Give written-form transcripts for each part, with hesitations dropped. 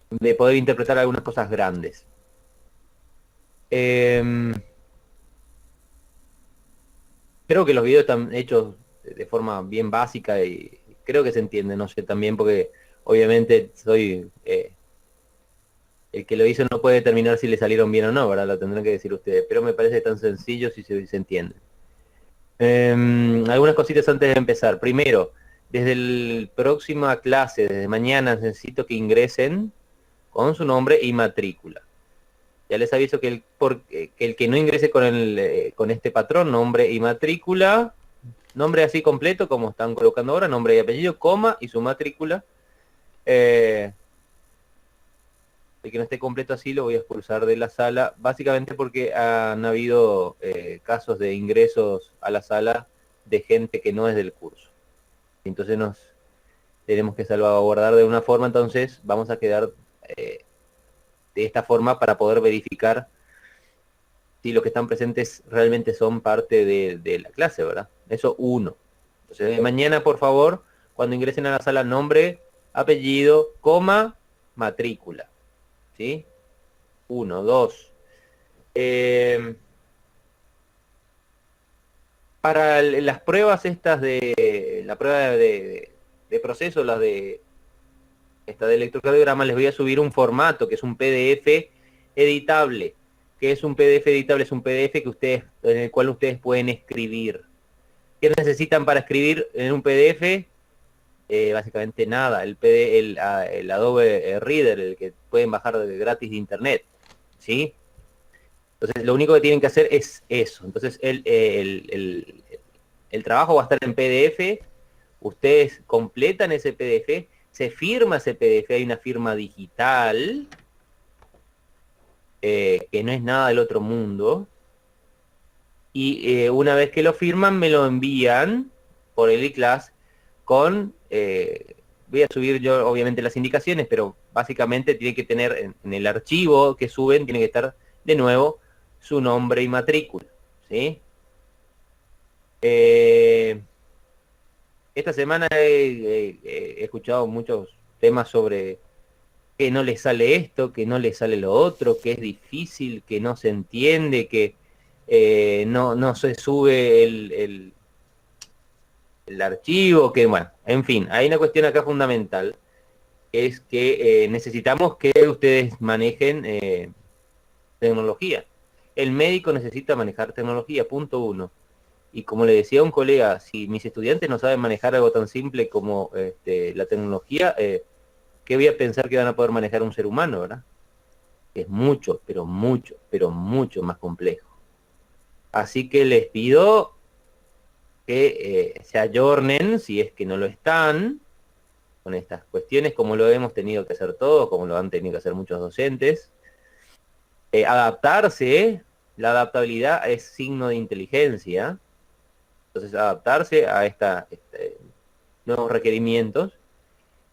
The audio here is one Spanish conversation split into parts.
de poder interpretar algunas cosas grandes. Eh, Creo que los videos están hechos de forma bien básica y creo que se entiende, no sé, también porque obviamente soy el que lo hizo no puede determinar si le salieron bien o no, ¿verdad? Lo tendrán que decir ustedes, pero me parece tan sencillo si se entiende. Algunas cositas antes de empezar. Primero, desde el próxima clase, desde mañana, necesito que ingresen con su nombre y matrícula. Ya les aviso que el que no ingrese con este patrón, nombre y matrícula, nombre así completo, como están colocando ahora, nombre y apellido, coma y su matrícula. Eh, el que no esté completo así lo voy a expulsar de la sala, básicamente porque han habido casos de ingresos a la sala de gente que no es del curso. Entonces nos tenemos que salvaguardar de una forma, entonces vamos a quedar de esta forma para poder verificar si los que están presentes realmente son parte de la clase, ¿verdad? Eso uno. Entonces, mañana, por favor, cuando ingresen a la sala, nombre, apellido, coma, matrícula. ¿Sí? Uno, dos. Eh, para las pruebas estas de la prueba de proceso, las de esta de electrocardiograma, les voy a subir un formato que es un PDF editable. ¿Qué es un PDF editable? Es un PDF que ustedes, en el cual ustedes pueden escribir. ¿Qué necesitan para escribir en un PDF? Básicamente nada, el Adobe Reader, el que pueden bajar gratis de internet, ¿sí? Entonces, lo único que tienen que hacer es eso. Entonces, el trabajo va a estar en PDF, ustedes completan ese PDF, se firma ese PDF, hay una firma digital, que no es nada del otro mundo, y una vez que lo firman, me lo envían por el iClass con... voy a subir yo obviamente las indicaciones, pero básicamente tiene que tener en el archivo que suben, tiene que estar de nuevo su nombre y matrícula, ¿sí? Eh, esta semana he escuchado muchos temas sobre que no le sale esto, que no le sale lo otro, que es difícil, que no se entiende, que no se sube el archivo, que bueno, en fin, hay una cuestión acá fundamental, es que necesitamos que ustedes manejen tecnología. El médico necesita manejar tecnología, punto uno. Y como le decía a un colega, si mis estudiantes no saben manejar algo tan simple como la tecnología, ¿qué voy a pensar que van a poder manejar un ser humano, verdad? Es mucho, pero mucho más complejo. Así que les pido que se ayornen, si es que no lo están, con estas cuestiones, como lo hemos tenido que hacer todos, como lo han tenido que hacer muchos docentes. Adaptarse, la adaptabilidad es signo de inteligencia, entonces adaptarse a nuevos requerimientos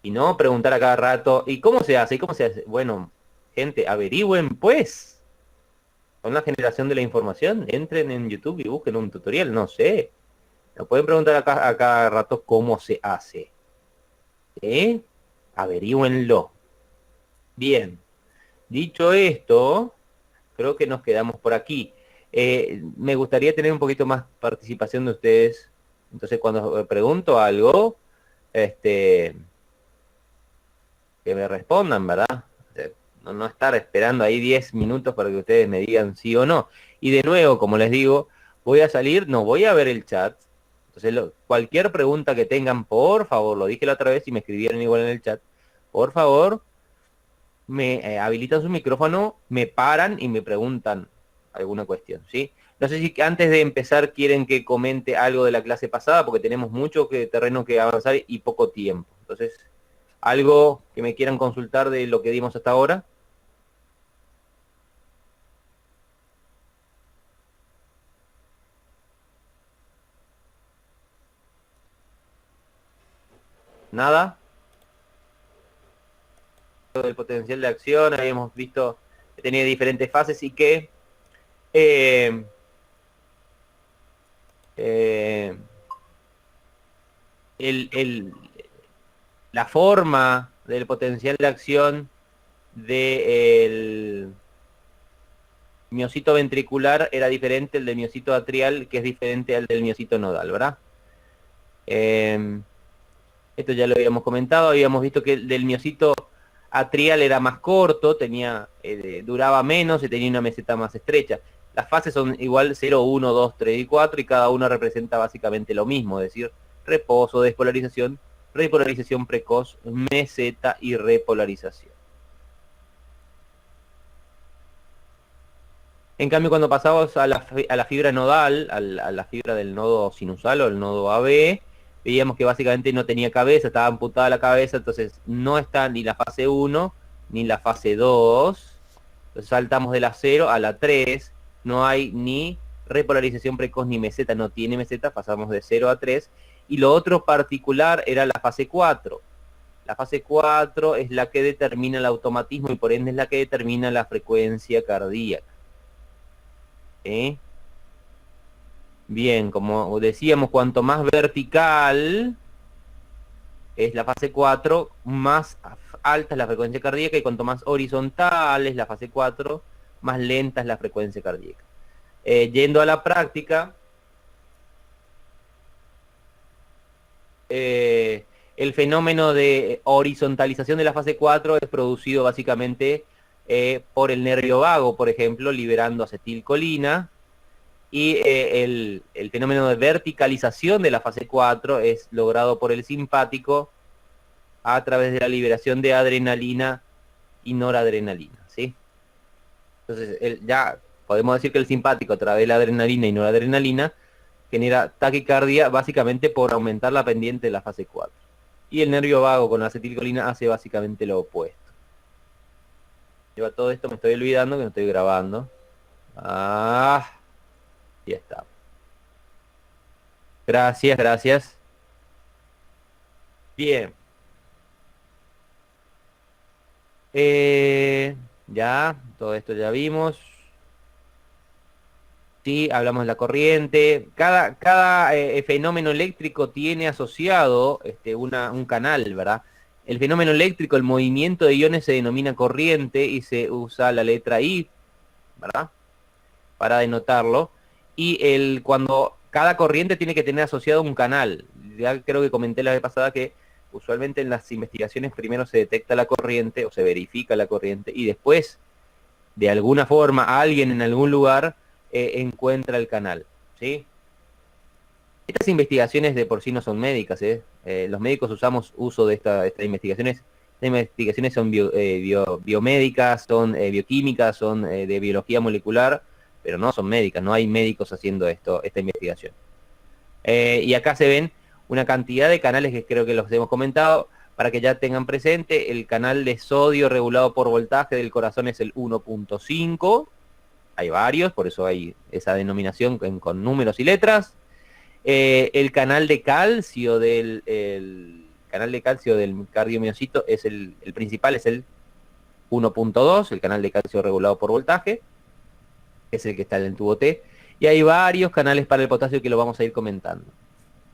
y no preguntar a cada rato, ¿y cómo se hace? ¿Y cómo se hace? Bueno, gente, averigüen pues. Con la generación de la información, entren en YouTube y busquen un tutorial, no sé. No pueden preguntar a cada rato cómo se hace. ¿Eh? Averigüenlo. Bien, dicho esto, creo que nos quedamos por aquí. Me gustaría tener un poquito más participación de ustedes. Entonces, cuando pregunto algo, este, que me respondan, ¿verdad? O sea, no estar esperando ahí 10 minutos para que ustedes me digan sí o no. Y de nuevo, como les digo, voy a salir, no voy a ver el chat. Entonces, cualquier pregunta que tengan, por favor, lo dije la otra vez y me escribieron igual en el chat, por favor, me habilitan su micrófono, me paran y me preguntan alguna cuestión, ¿sí? No sé si antes de empezar quieren que comente algo de la clase pasada, porque tenemos mucho terreno que avanzar y poco tiempo. Entonces, algo que me quieran consultar de lo que dimos hasta ahora. Nada. Del potencial de acción, habíamos visto que tenía diferentes fases y que eh, eh, el, el, la forma del potencial de acción del miocito ventricular era diferente al del miocito atrial, que es diferente al del miocito nodal, ¿verdad? Esto ya lo habíamos comentado, habíamos visto que el del miocito atrial era más corto, duraba menos y tenía una meseta más estrecha. Las fases son igual 0, 1, 2, 3 y 4 y cada una representa básicamente lo mismo, es decir, reposo, despolarización, repolarización precoz, meseta y repolarización. En cambio, cuando pasamos a la fibra nodal, a la fibra del nodo sinusal o el nodo AB, veíamos que básicamente no tenía cabeza, estaba amputada la cabeza, entonces no está ni la fase 1 ni la fase 2. Entonces saltamos de la 0 a la 3, no hay ni repolarización precoz ni meseta, no tiene meseta, pasamos de 0 a 3. Y lo otro particular era la fase 4. La fase 4 es la que determina el automatismo y por ende es la que determina la frecuencia cardíaca. Bien, como decíamos, cuanto más vertical es la fase 4, más alta es la frecuencia cardíaca, y cuanto más horizontal es la fase 4, más lenta es la frecuencia cardíaca. Yendo a la práctica, el fenómeno de horizontalización de la fase 4 es producido básicamente por el nervio vago, por ejemplo, liberando acetilcolina. Y el fenómeno de verticalización de la fase 4 es logrado por el simpático a través de la liberación de adrenalina y noradrenalina, ¿sí? Entonces, ya podemos decir que el simpático a través de la adrenalina y noradrenalina genera taquicardia básicamente por aumentar la pendiente de la fase 4. Y el nervio vago con la acetilcolina hace básicamente lo opuesto. Yo a todo esto me estoy olvidando que no estoy grabando. Ya está. Gracias, gracias. Bien. Ya, todo esto ya vimos. Sí, hablamos de la corriente. Cada fenómeno eléctrico tiene asociado un canal, ¿verdad? El fenómeno eléctrico, el movimiento de iones se denomina corriente y se usa la letra I, ¿verdad? Para denotarlo. Y cuando cada corriente tiene que tener asociado un canal. Ya creo que comenté la vez pasada que usualmente en las investigaciones primero se detecta la corriente o se verifica la corriente y después, de alguna forma, alguien en algún lugar encuentra el canal, ¿sí? Estas investigaciones de por sí no son médicas, ¿eh? Los médicos usamos uso de estas investigaciones. Estas investigaciones son biomédicas, son bioquímicas, son de biología molecular, pero no son médicas, no hay médicos haciendo esta investigación. Y acá se ven una cantidad de canales que creo que los hemos comentado, para que ya tengan presente. El canal de sodio regulado por voltaje del corazón es el 1.5. Hay varios, por eso hay esa denominación con números y letras. El canal de calcio del cardiomiocito es el principal, es el 1.2, el canal de calcio regulado por voltaje, es el que está en el tubo T. Y hay varios canales para el potasio que lo vamos a ir comentando,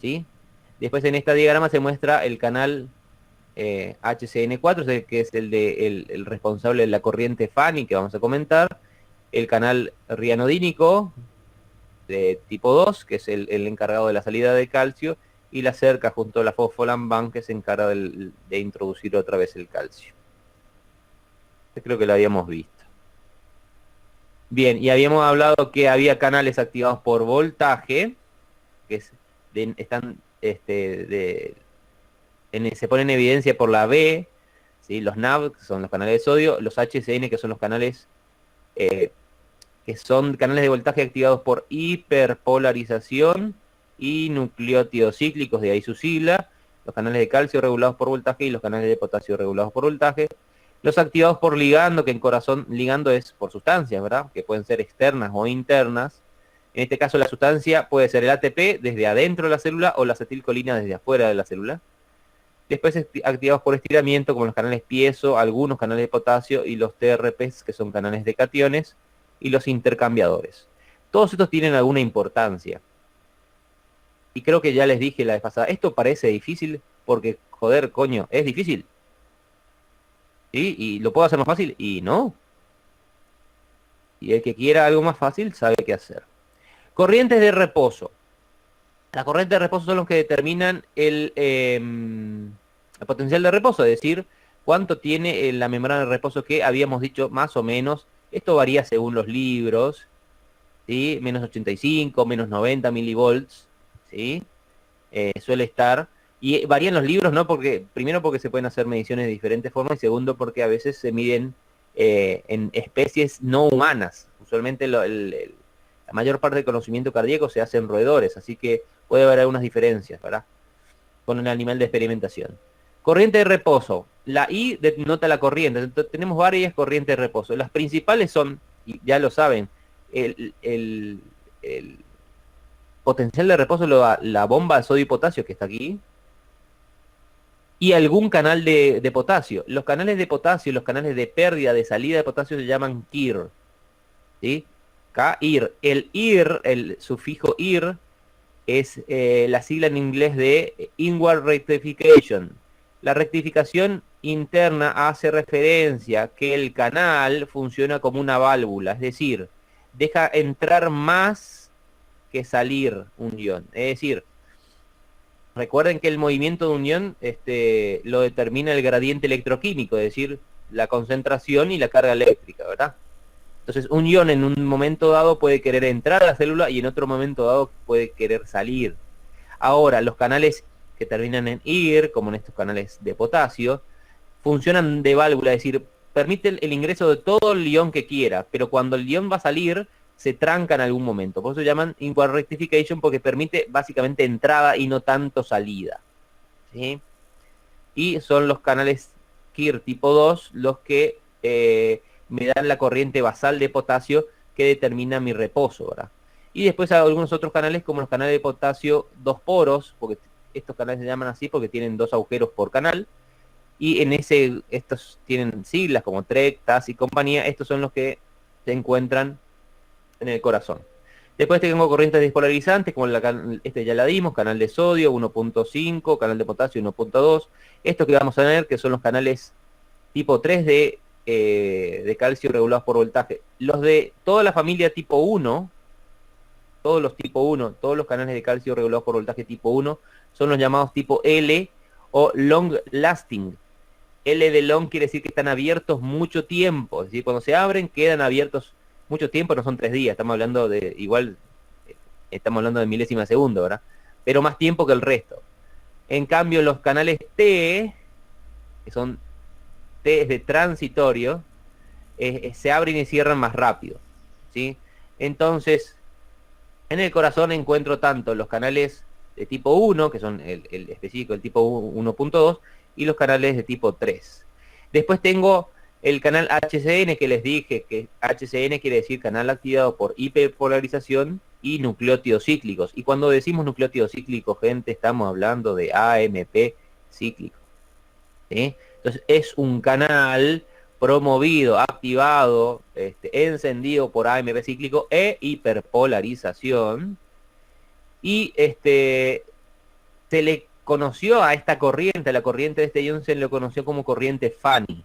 ¿sí? Después en esta diagrama se muestra el canal HCN4, que es el responsable de la corriente Fanny, que vamos a comentar. El canal rianodínico de tipo 2, que es el encargado de la salida de calcio. Y la cerca junto a la fosfolamban, que se encarga de introducir otra vez el calcio. Creo que lo habíamos visto. Bien, y habíamos hablado que había canales activados por voltaje, que se ponen en evidencia por la B, ¿sí? Los NAV, que son los canales de sodio, los HCN, que son los canales que son canales de voltaje activados por hiperpolarización y nucleótidos cíclicos, de ahí su sigla, los canales de calcio regulados por voltaje y los canales de potasio regulados por voltaje. Los activados por ligando, que en corazón ligando es por sustancias, ¿verdad? Que pueden ser externas o internas. En este caso la sustancia puede ser el ATP desde adentro de la célula o la acetilcolina desde afuera de la célula. Después activados por estiramiento, como los canales piezo, algunos canales de potasio y los TRPs, que son canales de cationes, y los intercambiadores. Todos estos tienen alguna importancia. Y creo que ya les dije la vez pasada, esto parece difícil porque, joder, coño, es difícil. ¿Sí? ¿Y lo puedo hacer más fácil? Y no. Y el que quiera algo más fácil sabe qué hacer. Corrientes de reposo. Las corrientes de reposo son los que determinan el potencial de reposo, es decir, cuánto tiene la membrana de reposo que habíamos dicho más o menos. Esto varía según los libros, ¿sí? Menos 85, menos 90 milivolts, ¿sí? Suele estar. Y varían los libros, ¿no? Porque, primero porque se pueden hacer mediciones de diferentes formas y segundo porque a veces se miden en especies no humanas. Usualmente la mayor parte del conocimiento cardíaco se hace en roedores, así que puede haber algunas diferencias, ¿verdad? Con un animal de experimentación. Corriente de reposo. La I denota la corriente. Entonces, tenemos varias corrientes de reposo. Las principales son, y ya lo saben, el potencial de reposo, la bomba de sodio y potasio que está aquí, y algún canal de potasio. Los canales de potasio, los canales de pérdida, de salida de potasio se llaman KIR, ¿sí? KIR. El IR, el sufijo IR, es la sigla en inglés de Inward Rectification. La rectificación interna hace referencia que el canal funciona como una válvula, es decir, deja entrar más que salir un ion. Es decir, recuerden que el movimiento de unión lo determina el gradiente electroquímico, es decir, la concentración y la carga eléctrica, ¿verdad? Entonces, un ion en un momento dado puede querer entrar a la célula y en otro momento dado puede querer salir. Ahora, los canales que terminan en IR, como en estos canales de potasio, funcionan de válvula, es decir, permiten el ingreso de todo el ion que quiera, pero cuando el ion va a salir, se tranca en algún momento. Por eso llaman inward rectification, porque permite básicamente entrada y no tanto salida, ¿sí? Y son los canales KIR tipo 2 los que me dan la corriente basal de potasio que determina mi reposo, ¿verdad? Y después hay algunos otros canales como los canales de potasio dos poros, porque estos canales se llaman así porque tienen dos agujeros por canal, y en estos tienen siglas como TREC, TAS y compañía. Estos son los que se encuentran en el corazón. Después tengo corrientes despolarizantes, como ya la dimos, canal de sodio 1.5, canal de potasio 1.2. Estos que vamos a ver, que son los canales tipo 3 de calcio regulados por voltaje. Los de toda la familia tipo 1, todos los tipo 1, todos los canales de calcio regulados por voltaje tipo 1, son los llamados tipo L o long lasting. L de long quiere decir que están abiertos mucho tiempo, es decir, cuando se abren quedan abiertos mucho tiempo, no son 3 días, estamos hablando de, igual, estamos hablando de milésima de segundo, ¿verdad? Pero más tiempo que el resto. En cambio, los canales T, que son T es de transitorio, se abren y cierran más rápido, ¿sí? Entonces, en el corazón encuentro tanto los canales de tipo 1, que son el específico del tipo 1.2, y los canales de tipo 3. Después tengo el canal HCN, que les dije que HCN quiere decir canal activado por hiperpolarización y nucleótidos cíclicos. Y cuando decimos nucleótidos cíclicos, gente, estamos hablando de AMP cíclico, ¿sí? Entonces es un canal promovido, activado, encendido por AMP cíclico e hiperpolarización. Y se le conoció a esta corriente, a la corriente de este ion se le conoció como corriente Fanny.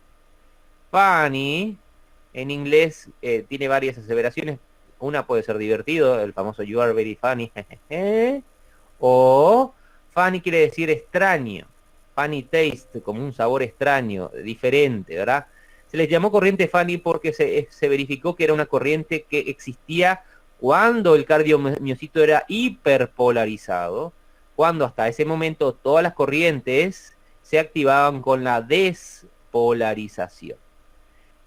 Fanny, en inglés, tiene varias aseveraciones. Una puede ser divertido, el famoso you are very funny. O funny quiere decir extraño. Funny taste, como un sabor extraño, diferente, ¿verdad? Se les llamó corriente funny porque se verificó que era una corriente que existía cuando el cardiomiocito era hiperpolarizado, cuando hasta ese momento todas las corrientes se activaban con la despolarización.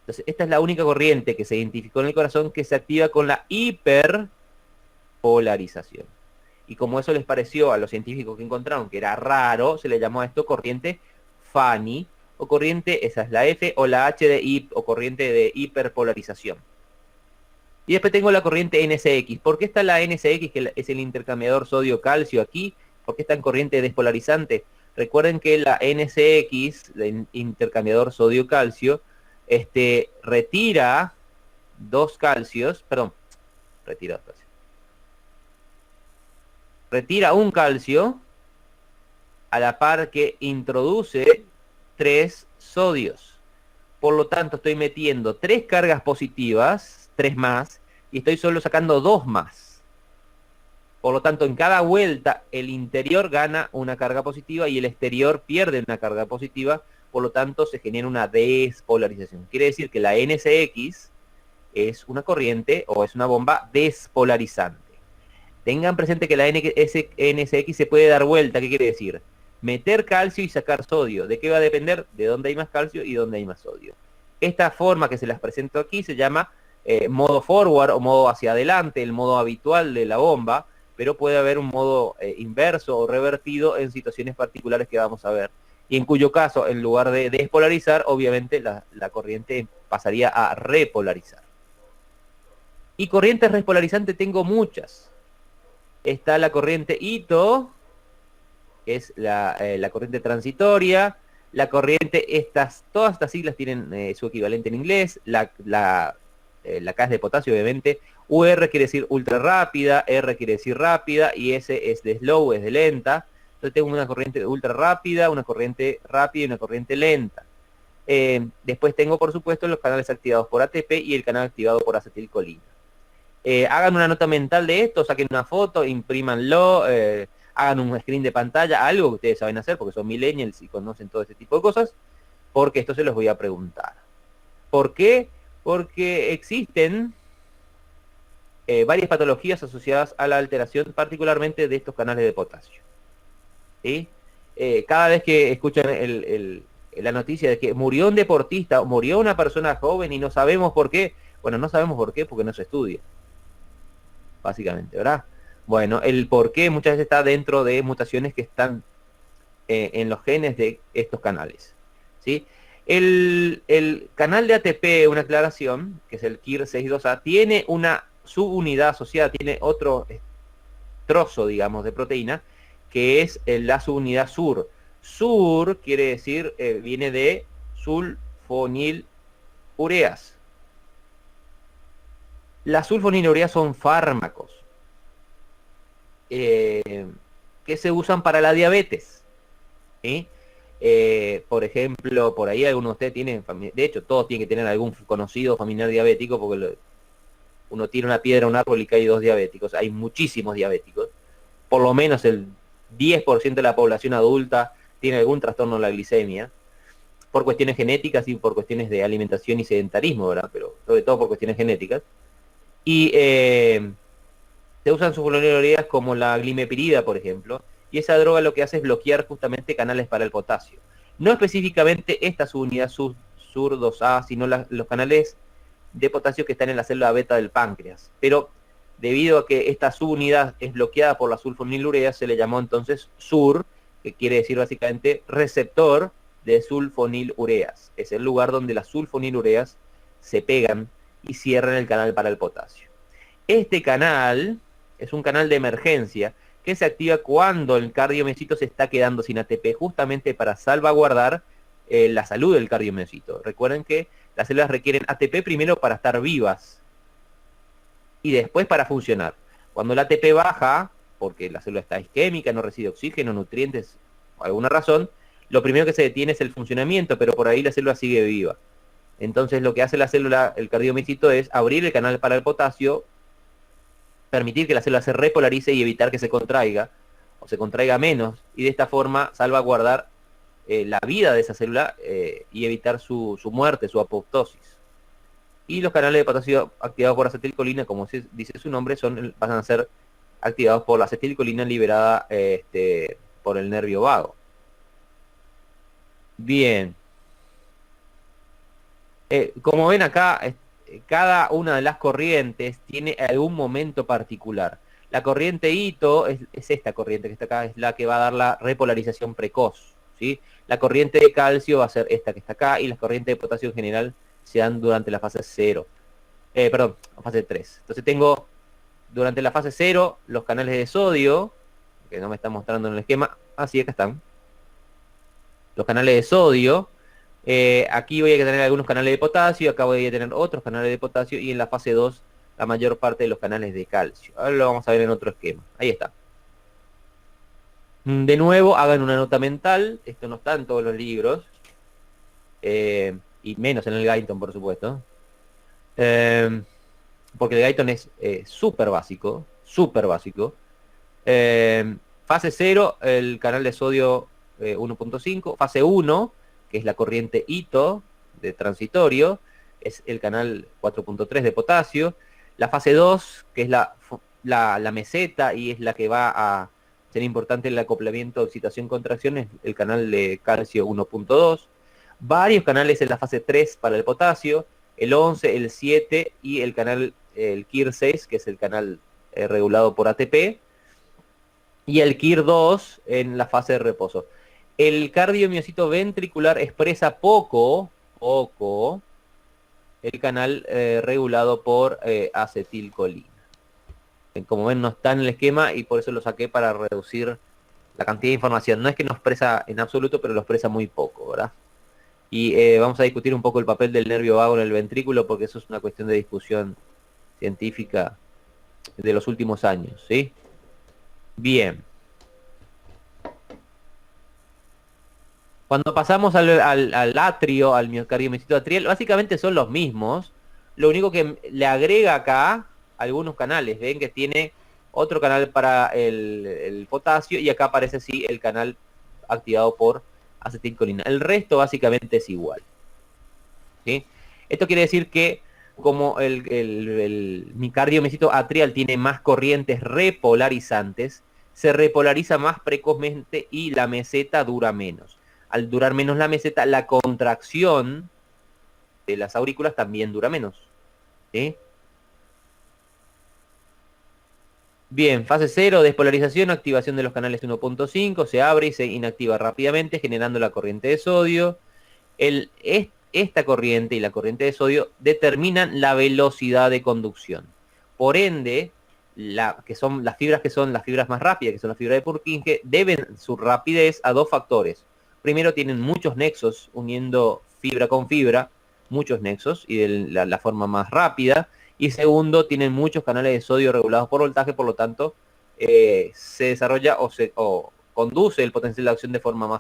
Entonces, esta es la única corriente que se identificó en el corazón que se activa con la hiperpolarización. Y como eso les pareció a los científicos que encontraron que era raro, se le llamó a esto corriente Fanny, o corriente, esa es la F, o la H o corriente de hiperpolarización. Y después tengo la corriente NSX. ¿Por qué está la NSX, que es el intercambiador sodio-calcio aquí? ¿Por qué está en corriente despolarizante? Recuerden que la NSX, el intercambiador sodio-calcio, retira dos calcios, perdón, retira dos calcios. Retira un calcio a la par que introduce 3 sodios. por lo tanto estoy metiendo 3 cargas positivas, 3 más, y estoy solo sacando 2 más. Por lo tanto, en cada vuelta, el interior gana una carga positiva y el exterior pierde una carga positiva, por lo tanto, se genera una despolarización. Quiere decir que la NSX es una corriente o es una bomba despolarizante. Tengan presente que la NSX se puede dar vuelta. ¿Qué quiere decir? Meter calcio y sacar sodio. ¿De qué va a depender? De dónde hay más calcio y dónde hay más sodio. Esta forma que se las presento aquí se llama modo forward o modo hacia adelante, el modo habitual de la bomba, pero puede haber un modo inverso o revertido en situaciones particulares que vamos a ver. Y en cuyo caso, en lugar de despolarizar, obviamente la corriente pasaría a repolarizar. Y corrientes repolarizantes tengo muchas. Está la corriente Ito, que es la corriente transitoria. La corriente, todas estas siglas tienen su equivalente en inglés. La K es de potasio, obviamente. UR quiere decir ultra rápida, R quiere decir rápida, y S es de slow, es de lenta. Entonces tengo una corriente ultra rápida, una corriente rápida y una corriente lenta. Después tengo, por supuesto, los canales activados por ATP y el canal activado por acetilcolina. Hagan una nota mental de esto, saquen una foto, imprímanlo, hagan un screen de pantalla, algo que ustedes saben hacer porque son millennials y conocen todo este tipo de cosas, porque esto se los voy a preguntar. ¿Por qué? Porque existen varias patologías asociadas a la alteración, particularmente de estos canales de potasio. ¿Sí? Cada vez que escuchan la noticia de que murió un deportista, murió una persona joven y no sabemos por qué, bueno, no sabemos por qué porque no se estudia, básicamente, ¿verdad? Bueno, el por qué muchas veces está dentro de mutaciones que están en los genes de estos canales, ¿sí? El canal de ATP, una aclaración, que es el KIR62A, tiene una subunidad asociada, tiene otro trozo, digamos, de proteína, que es la subunidad SUR. SUR quiere decir, viene de sulfonilureas. Las sulfonilureas son fármacos que se usan para la diabetes, ¿sí? Por ejemplo, por ahí algunos de ustedes tienen, de hecho todos tienen que tener algún conocido familiar diabético, porque uno tira una piedra a un árbol y cae 2 diabéticos. Hay muchísimos diabéticos. Por lo menos el 10% de la población adulta tiene algún trastorno de la glicemia, por cuestiones genéticas y por cuestiones de alimentación y sedentarismo, ¿verdad? Pero sobre todo por cuestiones genéticas. Y se usan sulfonilureas como la glimepirida, por ejemplo, y esa droga lo que hace es bloquear justamente canales para el potasio. No específicamente esta subunidad SUR2A, sino los canales de potasio que están en la célula beta del páncreas. Pero debido a que esta subunidad es bloqueada por la sulfonilurea, se le llamó entonces SUR, que quiere decir básicamente receptor de sulfonilureas. Es el lugar donde las sulfonilureas se pegan y cierran el canal para el potasio. Este canal es un canal de emergencia que se activa cuando el cardiomiocito se está quedando sin ATP, justamente para salvaguardar la salud del cardiomiocito. Recuerden que las células requieren ATP primero para estar vivas y después para funcionar. Cuando el ATP baja, porque la célula está isquémica, no recibe oxígeno, nutrientes, por alguna razón, lo primero que se detiene es el funcionamiento, pero por ahí la célula sigue viva. Entonces lo que hace la célula, el cardiomiocito, es abrir el canal para el potasio, permitir que la célula se repolarice y evitar que se contraiga, o se contraiga menos, y de esta forma salvaguardar la vida de esa célula y evitar su muerte, su apoptosis. Y los canales de potasio activados por acetilcolina, como dice su nombre, van a ser activados por la acetilcolina liberada por el nervio vago. Bien. Como ven acá, cada una de las corrientes tiene algún momento particular. La corriente Ito es esta corriente que está acá, es la que va a dar la repolarización precoz, ¿sí? La corriente de calcio va a ser esta que está acá, y las corrientes de potasio en general se dan durante la fase 0. Perdón, fase 3. Entonces tengo durante la fase 0 los canales de sodio, que no me están mostrando en el esquema. Sí, acá están. Los canales de sodio. Aquí voy a tener algunos canales de potasio, acá voy a tener otros canales de potasio, y en la fase 2 la mayor parte de los canales de calcio. Ahora lo vamos a ver en otro esquema. Ahí está. De nuevo, hagan una nota mental. Esto no está en todos los libros. y menos en el Guyton, por supuesto. Porque el Guyton es súper básico, súper básico. Fase 0, el canal de sodio 1.5. Fase 1, que es la corriente Ito de transitorio, es el canal 4.3 de potasio. La fase 2, que es la meseta y es la que va a ser importante en el acoplamiento excitación-contracción, es el canal de calcio 1.2. Varios canales en la fase 3 para el potasio, el 11, el 7 y el canal, el KIR 6, que es el canal regulado por ATP, y el KIR 2 en la fase de reposo. El cardiomiocito ventricular expresa poco el canal regulado por acetilcolina. Como ven, no está en el esquema y por eso lo saqué para reducir la cantidad de información. No es que no expresa en absoluto, pero lo expresa muy poco, ¿verdad? Y vamos a discutir un poco el papel del nervio vago en el ventrículo, porque eso es una cuestión de discusión científica de los últimos años, ¿sí? Bien. Cuando pasamos al atrio, al miocardio miocito atrial, básicamente son los mismos. Lo único que le agrega acá algunos canales. Ven que tiene otro canal para el potasio y acá aparece sí el canal activado por acetilcolina. El resto básicamente es igual. ¿Sí? Esto quiere decir que como el miocardio miocito atrial tiene más corrientes repolarizantes, se repolariza más precozmente y la meseta dura menos. Al durar menos la meseta, la contracción de las aurículas también dura menos. ¿Sí? Bien, fase 0, despolarización, activación de los canales 1.5, se abre y se inactiva rápidamente, generando la corriente de sodio. Esta corriente y la corriente de sodio determinan la velocidad de conducción. Por ende, que son las fibras más rápidas, que son las fibras de Purkinje, deben su rapidez a dos factores. Primero, tienen muchos nexos uniendo fibra con fibra, muchos nexos, y de la forma más rápida. Y segundo, tienen muchos canales de sodio regulados por voltaje, por lo tanto, se desarrolla o conduce el potencial de acción de forma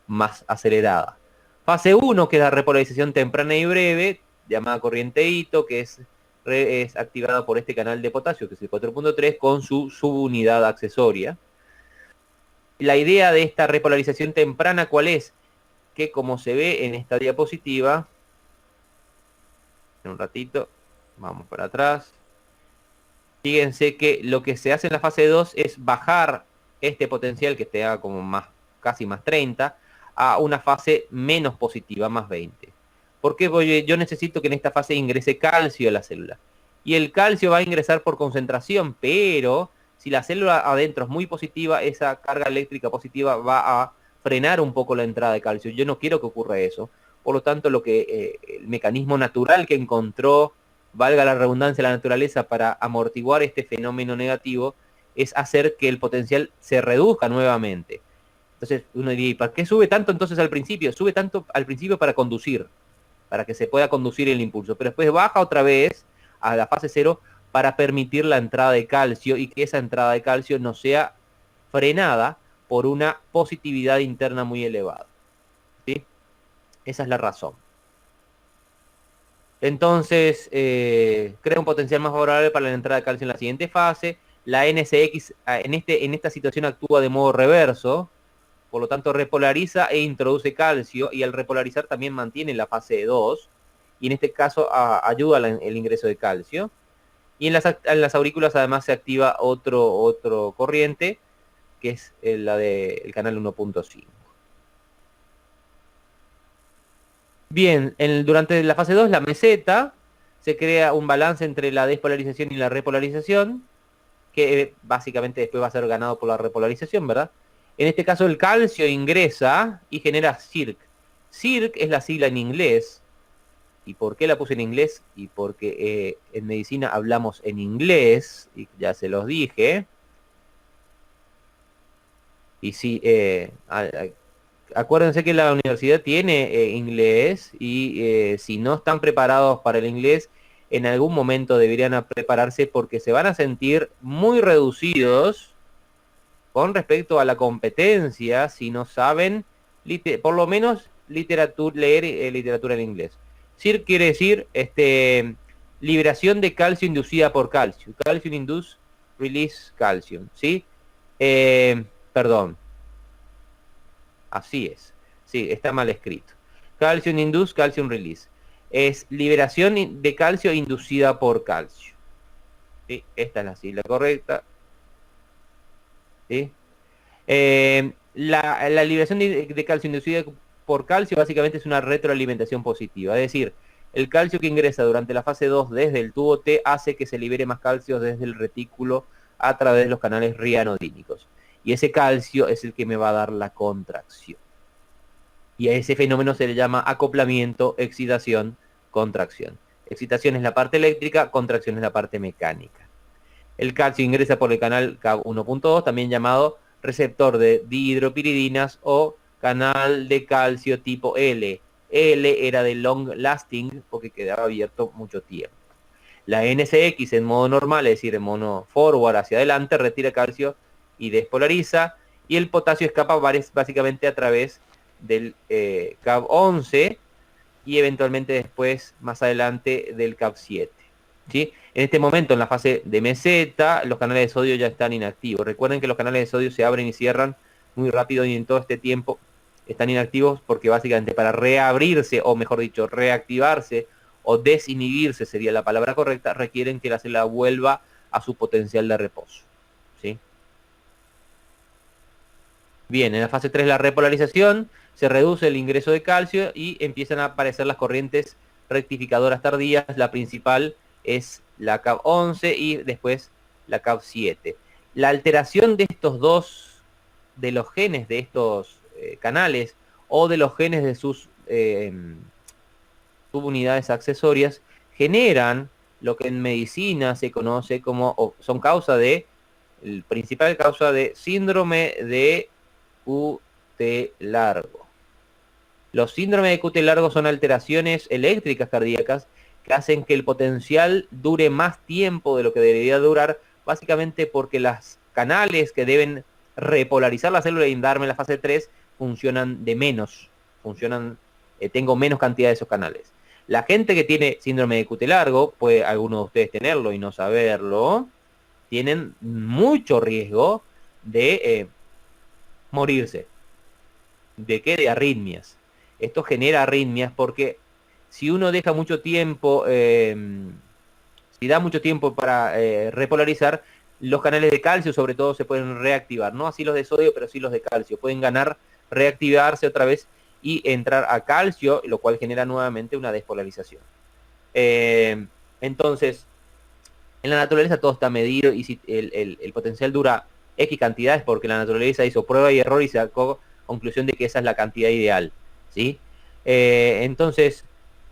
más acelerada. Fase 1, que es la repolarización temprana y breve, llamada corriente Ito, que es activada por este canal de potasio, que es el 4.3, con su subunidad accesoria. La idea de esta repolarización temprana, ¿cuál es? Que como se ve en esta diapositiva, en un ratito, vamos para atrás. Fíjense que lo que se hace en la fase 2 es bajar este potencial que esté como casi más 30 a una fase menos positiva, más 20. ¿Por qué? Porque yo necesito que en esta fase ingrese calcio a la célula. Y el calcio va a ingresar por concentración, pero si la célula adentro es muy positiva, esa carga eléctrica positiva va a frenar un poco la entrada de calcio. Yo no quiero que ocurra eso. Por lo tanto, el mecanismo natural que encontró, valga la redundancia, la naturaleza para amortiguar este fenómeno negativo, es hacer que el potencial se reduzca nuevamente. Entonces uno diría, ¿y para qué sube tanto entonces al principio? Sube tanto al principio para conducir, para que se pueda conducir el impulso, pero después baja otra vez a la fase 0 para permitir la entrada de calcio y que esa entrada de calcio no sea frenada por una positividad interna muy elevada. ¿Sí? Esa es la razón. Entonces, crea un potencial más favorable para la entrada de calcio en la siguiente fase. La NSX en esta situación actúa de modo reverso, por lo tanto repolariza e introduce calcio, y al repolarizar también mantiene la fase 2, y en este caso ayuda el ingreso de calcio. Y en las aurículas además se activa otro corriente, que es la del canal 1.5. Bien, durante la fase 2, la meseta, se crea un balance entre la despolarización y la repolarización, que básicamente después va a ser ganado por la repolarización, ¿verdad? En este caso el calcio ingresa y genera CIRC. CIRC es la sigla en inglés. ¿Y por qué la puse en inglés? Y porque en medicina hablamos en inglés, y ya se los dije. Y sí, acuérdense que la universidad tiene inglés, y si no están preparados para el inglés, en algún momento deberían prepararse, porque se van a sentir muy reducidos con respecto a la competencia si no saben por lo menos leer literatura en inglés. SIR quiere decir liberación de calcio inducida por calcio. Calcium induced release calcium, ¿sí? Perdón. Así es. Sí, está mal escrito. Calcium induced calcium release. Es liberación de calcio inducida por calcio. ¿Sí? Esta es la sigla correcta. ¿Sí? La liberación de calcio inducida por calcio básicamente es una retroalimentación positiva. Es decir, el calcio que ingresa durante la fase 2 desde el tubo T hace que se libere más calcio desde el retículo a través de los canales rianodínicos. Y ese calcio es el que me va a dar la contracción. Y a ese fenómeno se le llama acoplamiento, excitación, contracción. Excitación es la parte eléctrica, contracción es la parte mecánica. El calcio ingresa por el canal CAV 1.2, también llamado receptor de dihidropiridinas o canal de calcio tipo L. L era de long lasting porque quedaba abierto mucho tiempo. La NCX en modo normal, es decir, en modo forward hacia adelante, retira calcio y despolariza. Y el potasio escapa básicamente a través del CAV 11 y eventualmente después, más adelante, del CAV 7. ¿Sí? En este momento, en la fase de meseta, los canales de sodio ya están inactivos. Recuerden que los canales de sodio se abren y cierran muy rápido y en todo este tiempo están inactivos porque básicamente para reabrirse, o mejor dicho, reactivarse o desinhibirse sería la palabra correcta, requieren que la célula vuelva a su potencial de reposo. ¿Sí? Bien, en la fase 3 la repolarización, se reduce el ingreso de calcio y empiezan a aparecer las corrientes rectificadoras tardías. La principal es la CAV 11 y después la CAV 7. La alteración de estos dos, de los genes de estos canales o de los genes de sus subunidades accesorias, generan lo que en medicina se conoce como, o son causa de, el principal causa de síndrome de QT largo. Los síndromes de QT largo son alteraciones eléctricas cardíacas que hacen que el potencial dure más tiempo de lo que debería durar, básicamente porque los canales que deben repolarizar la célula y darme la fase 3 funcionan de menos, tengo menos cantidad de esos canales. La gente que tiene síndrome de QT largo, puede algunos de ustedes tenerlo y no saberlo, tienen mucho riesgo de morirse. ¿De qué? De arritmias. Esto genera arritmias porque si uno deja mucho tiempo, si da mucho tiempo para repolarizar, los canales de calcio sobre todo se pueden reactivar. No así los de sodio, pero sí los de calcio. Pueden ganar, reactivarse otra vez y entrar a calcio, lo cual genera nuevamente una despolarización. Entonces, en la naturaleza todo está medido y si el potencial dura X cantidades porque la naturaleza hizo prueba y error y sacó conclusión de que esa es la cantidad ideal, ¿sí? Entonces,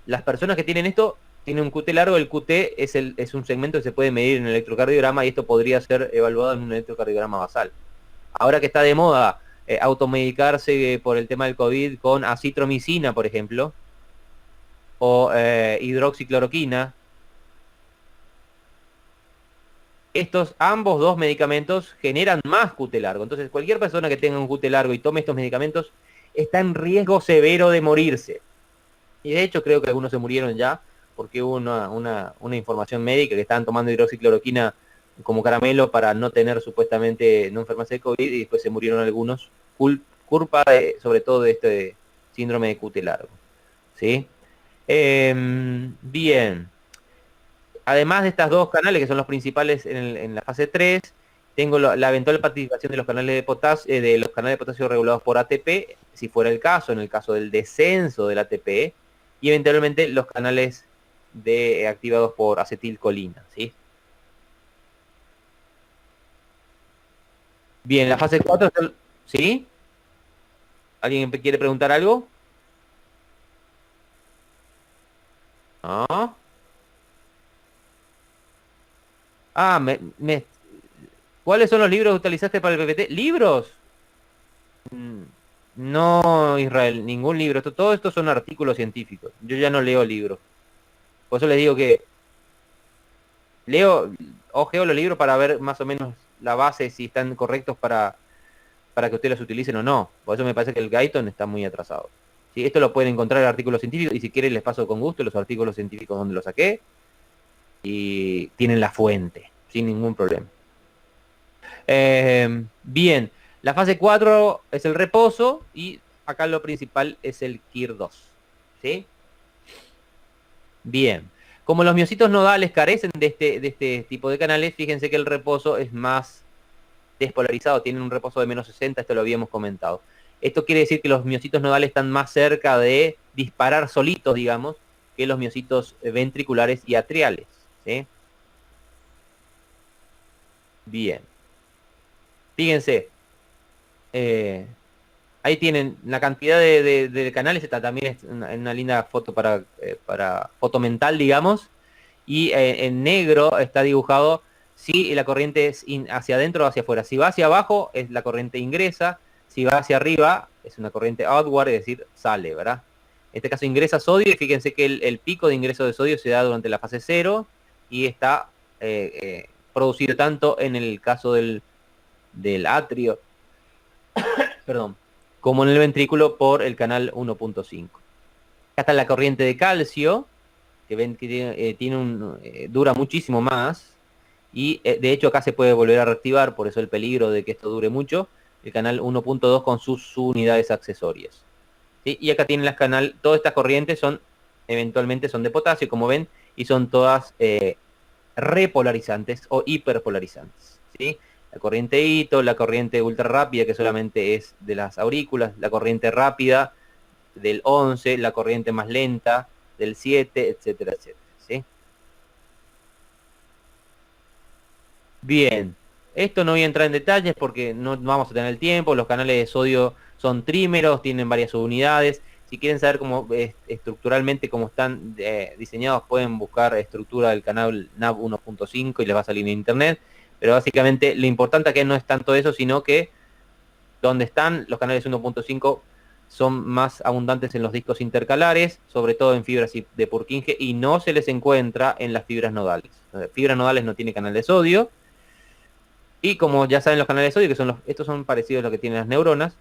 las personas que tienen esto tienen un QT largo. El QT es un segmento que se puede medir en el electrocardiograma y esto podría ser evaluado en un electrocardiograma basal. Ahora que está de moda automedicarse por el tema del COVID con acitromicina, por ejemplo, o hidroxicloroquina, ambos dos medicamentos generan más QT largo. Entonces, cualquier persona que tenga un QT largo y tome estos medicamentos está en riesgo severo de morirse. Y de hecho creo que algunos se murieron ya, porque hubo una información médica que estaban tomando hidroxicloroquina como caramelo para no tener supuestamente, no enfermarse de COVID, y después se murieron algunos, culpa sobre todo de este síndrome de QT largo. ¿Sí? Bien. Además de estas dos canales, que son los principales en la fase 3, tengo la eventual participación de los canales de potasio regulados por ATP, si fuera el caso, en el caso del descenso del ATP, y eventualmente los canales activados por acetilcolina, ¿sí? Bien, la fase 4, ¿sí? ¿Alguien quiere preguntar algo? ¿No? Ah, ¿cuáles son los libros que utilizaste para el PPT? ¿Libros? Mm, No, Israel, ningún libro. Todo esto son artículos científicos. Yo ya no leo libros. Por eso les digo que ojeo los libros para ver más o menos la base, si están correctos para que ustedes los utilicen o no. Por eso me parece que el Guyton está muy atrasado. ¿Sí? Esto lo pueden encontrar en artículos científicos y si quieren les paso con gusto los artículos científicos donde lo saqué y tienen la fuente, sin ningún problema. Bien, la fase 4 es el reposo y acá lo principal es el KIR2. ¿Sí? Bien. Como los miocitos nodales carecen de este tipo de canales, fíjense que el reposo es más despolarizado, tienen un reposo de menos 60, esto lo habíamos comentado. Esto quiere decir que los miocitos nodales están más cerca de disparar solitos, digamos, que los miocitos ventriculares y atriales. ¿Sí? Bien. Fíjense, ahí tienen la cantidad de canales, esta también es una linda foto para foto mental, digamos, y en negro está dibujado si la corriente es hacia adentro o hacia afuera. Si va hacia abajo es la corriente ingresa, si va hacia arriba es una corriente outward, es decir, sale, ¿verdad? En este caso ingresa sodio y fíjense que el pico de ingreso de sodio se da durante la fase 0 y está producido tanto en el caso del atrio, perdón, como en el ventrículo por el canal 1.5. Acá está la corriente de calcio, que ven que dura muchísimo más, y de hecho acá se puede volver a reactivar, por eso el peligro de que esto dure mucho, el canal 1.2 con sus subunidades accesorias. ¿Sí? Y acá tienen todas estas corrientes eventualmente son de potasio, como ven, y son todas repolarizantes o hiperpolarizantes. ¿Sí? La corriente Ito, la corriente ultra rápida, que solamente es de las aurículas, la corriente rápida del 11, la corriente más lenta del 7, etcétera, etcétera. ¿Sí? Bien, esto no voy a entrar en detalles porque no vamos a tener el tiempo, los canales de sodio son trímeros, tienen varias subunidades. Si quieren saber cómo estructuralmente cómo están diseñados, pueden buscar estructura del canal NAV 1.5 y les va a salir en internet. Pero básicamente lo importante aquí no es tanto eso, sino que donde están los canales 1.5 son más abundantes en los discos intercalares, sobre todo en fibras de Purkinje, y no se les encuentra en las fibras nodales. Fibras nodales no tiene canal de sodio, y como ya saben los canales de sodio, que estos son parecidos a los que tienen las neuronas,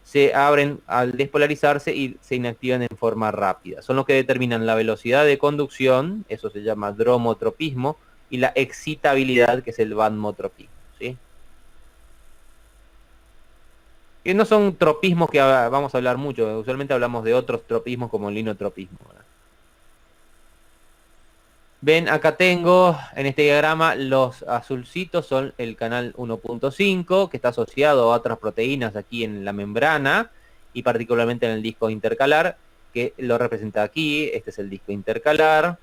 se abren al despolarizarse y se inactivan en forma rápida. Son los que determinan la velocidad de conducción, eso se llama dromotropismo, y la excitabilidad, que es el vanmotropismo. ¿Sí? Que no son tropismos que vamos a hablar mucho, usualmente hablamos de otros tropismos como el linotropismo, ¿verdad? Ven, acá tengo en este diagrama los azulcitos son el canal 1.5, que está asociado a otras proteínas aquí en la membrana y particularmente en el disco intercalar, que lo representa aquí. Este es el disco intercalar,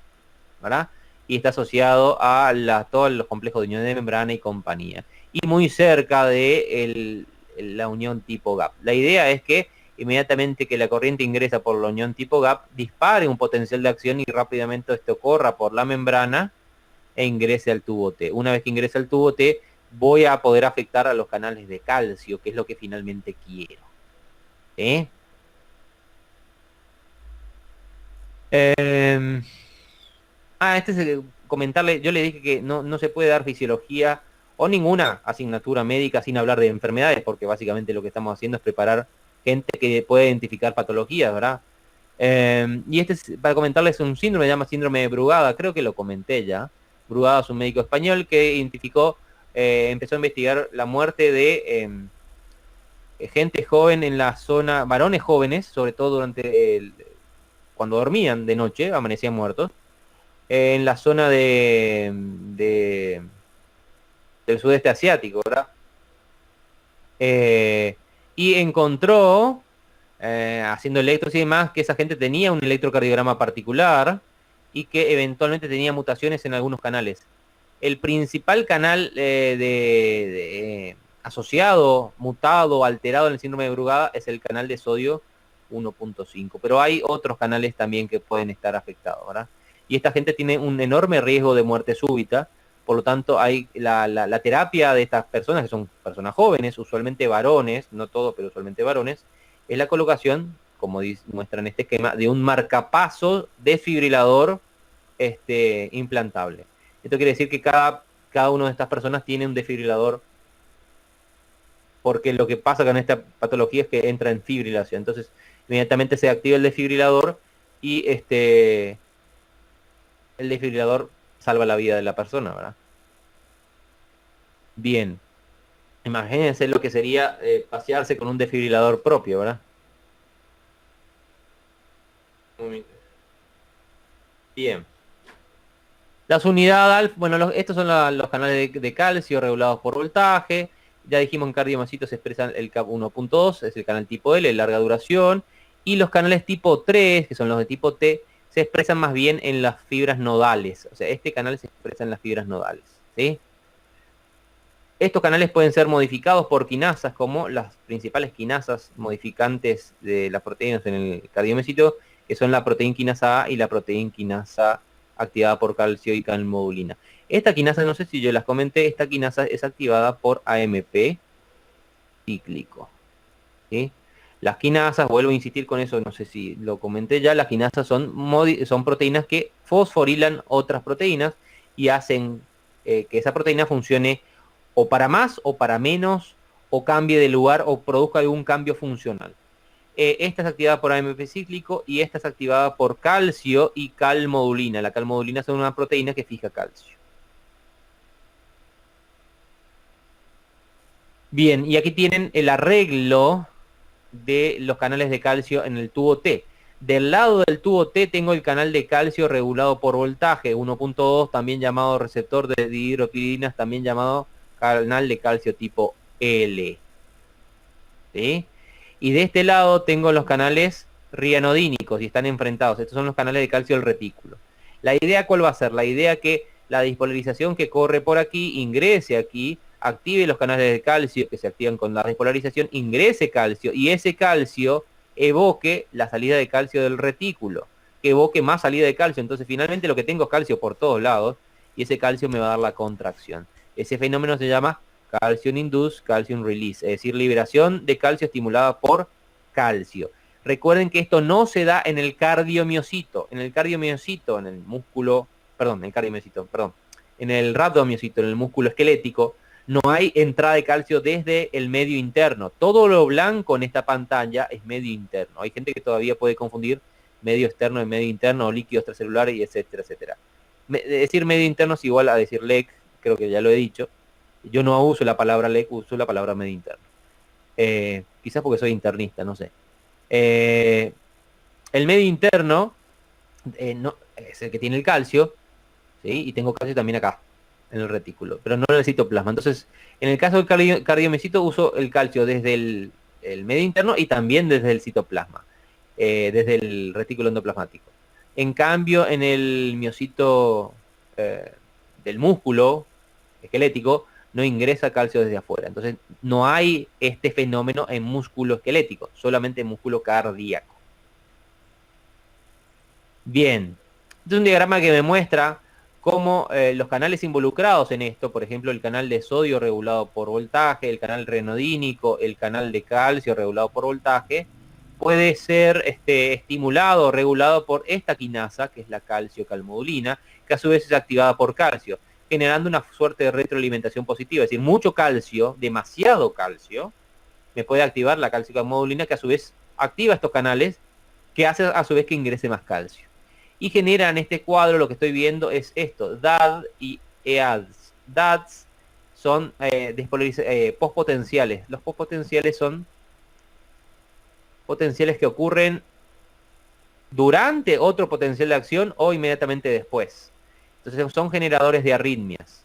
¿verdad? Y está asociado a todos los complejos de unión de membrana y compañía. Y muy cerca de la unión tipo GAP. La idea es que inmediatamente que la corriente ingresa por la unión tipo GAP, dispare un potencial de acción y rápidamente esto corra por la membrana e ingrese al tubo T. Una vez que ingrese al tubo T, voy a poder afectar a los canales de calcio, que es lo que finalmente quiero. ¿Eh? Eh, este es comentarle, yo le dije que no se puede dar fisiología o ninguna asignatura médica sin hablar de enfermedades, porque básicamente lo que estamos haciendo es preparar gente que puede identificar patologías, ¿verdad? Y para comentarles, un síndrome, se llama síndrome de Brugada, creo que lo comenté ya. Brugada es un médico español que identificó, empezó a investigar la muerte de gente joven en la zona, varones jóvenes, sobre todo cuando dormían de noche, amanecían muertos, en la zona del sudeste asiático, ¿verdad? Y encontró, haciendo electros y demás, que esa gente tenía un electrocardiograma particular y que eventualmente tenía mutaciones en algunos canales. El principal canal asociado, mutado, alterado en el síndrome de Brugada es el canal de sodio 1.5, pero hay otros canales también que pueden estar afectados, ¿verdad? Y esta gente tiene un enorme riesgo de muerte súbita, por lo tanto hay la terapia de estas personas, que son personas jóvenes, usualmente varones, no todos, pero usualmente varones, es la colocación, como muestra en este esquema, de un marcapaso desfibrilador implantable. Esto quiere decir que cada una de estas personas tiene un desfibrilador, porque lo que pasa con esta patología es que entra en fibrilación. Entonces, inmediatamente se activa el desfibrilador y el desfibrilador salva la vida de la persona, ¿verdad? Bien, imagínense lo que sería pasearse con un desfibrilador propio, ¿verdad? Bien. Las unidades ALF, bueno, estos son los canales de calcio regulados por voltaje. Ya dijimos en cardiomiocito se expresan el CAP 1.2, es el canal tipo L, larga duración. Y los canales tipo 3, que son los de tipo T, se expresan más bien en las fibras nodales. O sea, este canal se expresa en las fibras nodales, ¿sí? Estos canales pueden ser modificados por quinasas, como las principales quinasas modificantes de las proteínas en el cardiomiocito, que son la proteína quinasa A y la proteína quinasa activada por calcio y calmodulina. Esta quinasa, no sé si yo las comenté, esta quinasa es activada por AMP cíclico, ¿sí? Las quinasas, vuelvo a insistir con eso, no sé si lo comenté ya, las quinasas son proteínas que fosforilan otras proteínas y hacen que esa proteína funcione o para más o para menos, o cambie de lugar o produzca algún cambio funcional. Esta es activada por AMP cíclico y esta es activada por calcio y calmodulina. La calmodulina es una proteína que fija calcio. Bien, y aquí tienen el arreglo de los canales de calcio en el tubo T. Del lado del tubo T tengo el canal de calcio regulado por voltaje 1.2, también llamado receptor de dihidropiridinas, también llamado canal de calcio tipo L. ¿Sí? Y de este lado tengo los canales rianodínicos y están enfrentados. Estos son los canales de calcio del retículo. La idea, ¿cuál va a ser? La idea que la despolarización que corre por aquí ingrese aquí, active los canales de calcio que se activan con la despolarización, ingrese calcio y ese calcio evoque la salida de calcio del retículo, que evoque más salida de calcio. Entonces finalmente lo que tengo es calcio por todos lados y ese calcio me va a dar la contracción. Ese fenómeno se llama calcium induced calcium release, es decir, liberación de calcio estimulada por calcio. Recuerden que esto no se da en el cardiomiocito. En el cardiomiocito, en el músculo, perdón, en el cardiomiocito, perdón, en el rhabdomiocito, en el músculo esquelético, no hay entrada de calcio desde el medio interno. Todo lo blanco en esta pantalla es medio interno. Hay gente que todavía puede confundir medio externo y medio interno, o líquido extracelular, y etcétera, etcétera. Decir medio interno es igual a decir LEC, creo que ya lo he dicho. Yo no uso la palabra LEC, uso la palabra medio interno. Quizás porque soy internista, no sé. El medio interno no, es el que tiene el calcio, ¿sí? Y tengo calcio también acá, en el retículo, pero no en el citoplasma. Entonces, en el caso del cardiomiocito uso el calcio desde el medio interno y también desde el citoplasma, desde el retículo endoplasmático. En cambio, en el miocito del músculo esquelético, no ingresa calcio desde afuera. Entonces, no hay este fenómeno en músculo esquelético, solamente en músculo cardíaco. Bien, este es un diagrama que me muestra cómo los canales involucrados en esto, por ejemplo, el canal de sodio regulado por voltaje, el canal renodínico, el canal de calcio regulado por voltaje, puede ser estimulado o regulado por esta quinasa, que es la calcio-calmodulina, que a su vez es activada por calcio, generando una suerte de retroalimentación positiva. Es decir, mucho calcio, demasiado calcio, me puede activar la calcio-calmodulina, que a su vez activa estos canales, que hace a su vez que ingrese más calcio. Y generan este cuadro, lo que estoy viendo es esto, DAD y EADS. DADs son postpotenciales. Los postpotenciales son potenciales que ocurren durante otro potencial de acción o inmediatamente después. Entonces son generadores de arritmias,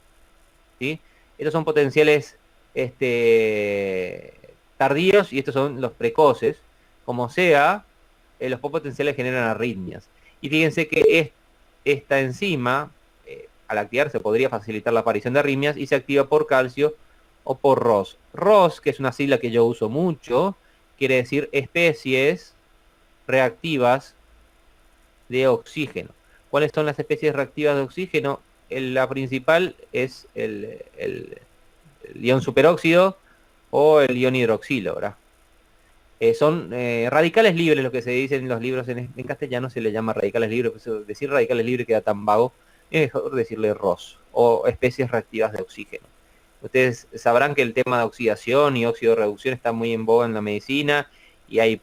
¿sí? Estos son potenciales tardíos y estos son los precoces. Como sea, los potenciales generan arritmias. Y fíjense que esta enzima, al activarse, podría facilitar la aparición de arritmias y se activa por calcio o por ROS. ROS, que es una sigla que yo uso mucho, quiere decir especies reactivas de oxígeno. ¿Cuáles son las especies reactivas de oxígeno? La principal es el ion superóxido o el ion hidroxilo, ¿verdad? Son radicales libres, lo que se dice en los libros en castellano se le llama radicales libres, pues decir radicales libres queda tan vago, es mejor decirle ROS, o especies reactivas de oxígeno. Ustedes sabrán que el tema de oxidación y óxido de reducción está muy en boga en la medicina, y hay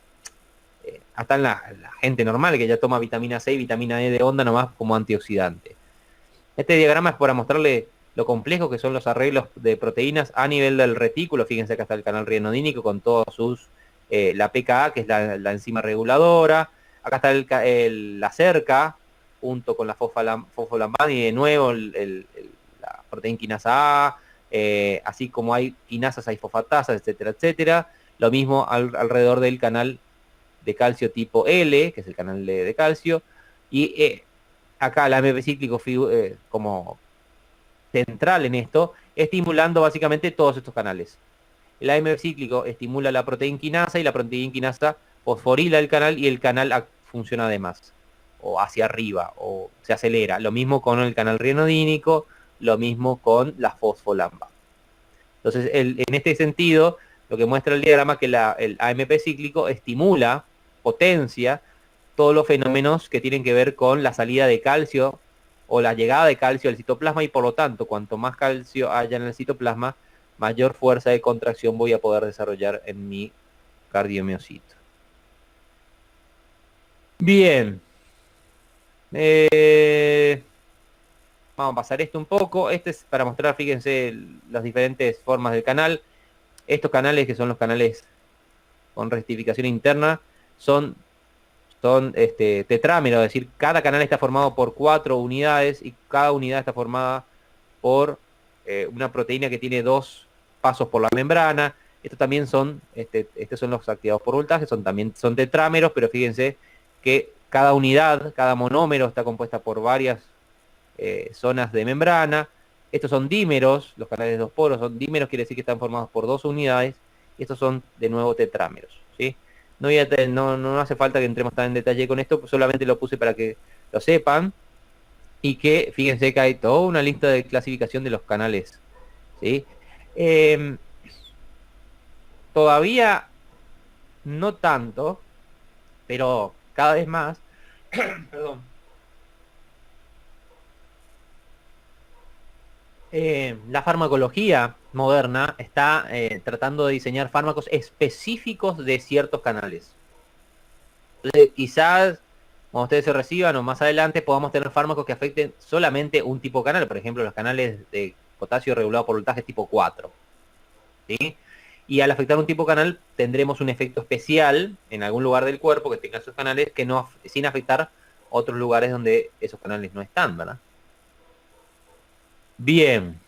hasta en la gente normal que ya toma vitamina C y vitamina E de onda nomás como antioxidante. Este diagrama es para mostrarle lo complejo que son los arreglos de proteínas a nivel del retículo. Fíjense que está el canal rianodínico con todos sus, la PKA, que es la enzima reguladora. Acá está la cerca, junto con la fosfolambán y de nuevo la proteína quinasa A, así como hay quinasas, hay fosfatasas, etcétera, etcétera. Lo mismo alrededor del canal de calcio tipo L, que es el canal de calcio, y acá la AMP cíclico como central en esto, estimulando básicamente todos estos canales. El AMP cíclico estimula la proteína quinasa y la proteína quinasa fosforila el canal y el canal funciona además, o hacia arriba, o se acelera. Lo mismo con el canal rianodínico, lo mismo con la fosfolamba. Entonces, en este sentido, lo que muestra el diagrama es que el AMP cíclico estimula, potencia, todos los fenómenos que tienen que ver con la salida de calcio o la llegada de calcio al citoplasma y por lo tanto, cuanto más calcio haya en el citoplasma, mayor fuerza de contracción voy a poder desarrollar en mi cardiomiocito. Bien. Vamos a pasar esto un poco. Este es para mostrar, fíjense, las diferentes formas del canal. Estos canales, que son los canales con rectificación interna, son tetrámeros, es decir, cada canal está formado por 4 unidades y cada unidad está formada por una proteína que tiene 2 pasos por la membrana. Estos también son, estos son los activados por voltaje, también son tetrámeros, pero fíjense que cada unidad, cada monómero está compuesta por varias zonas de membrana. Estos son dímeros, los canales de 2 poros son dímeros, quiere decir que están formados por 2 unidades, y estos son de nuevo tetrámeros, ¿sí? No hace falta que entremos tan en detalle con esto, pues solamente lo puse para que lo sepan, y que fíjense que hay toda una lista de clasificación de los canales, ¿sí? Todavía no tanto, pero cada vez más, perdón, la farmacología moderna está tratando de diseñar fármacos específicos de ciertos canales. Entonces, quizás cuando ustedes se reciban o más adelante podamos tener fármacos que afecten solamente un tipo de canal, por ejemplo, los canales de potasio regulado por voltaje tipo 4. ¿Sí? Y al afectar un tipo de canal tendremos un efecto especial en algún lugar del cuerpo que tenga esos canales, que no, sin afectar otros lugares donde esos canales no están, ¿verdad? Bien.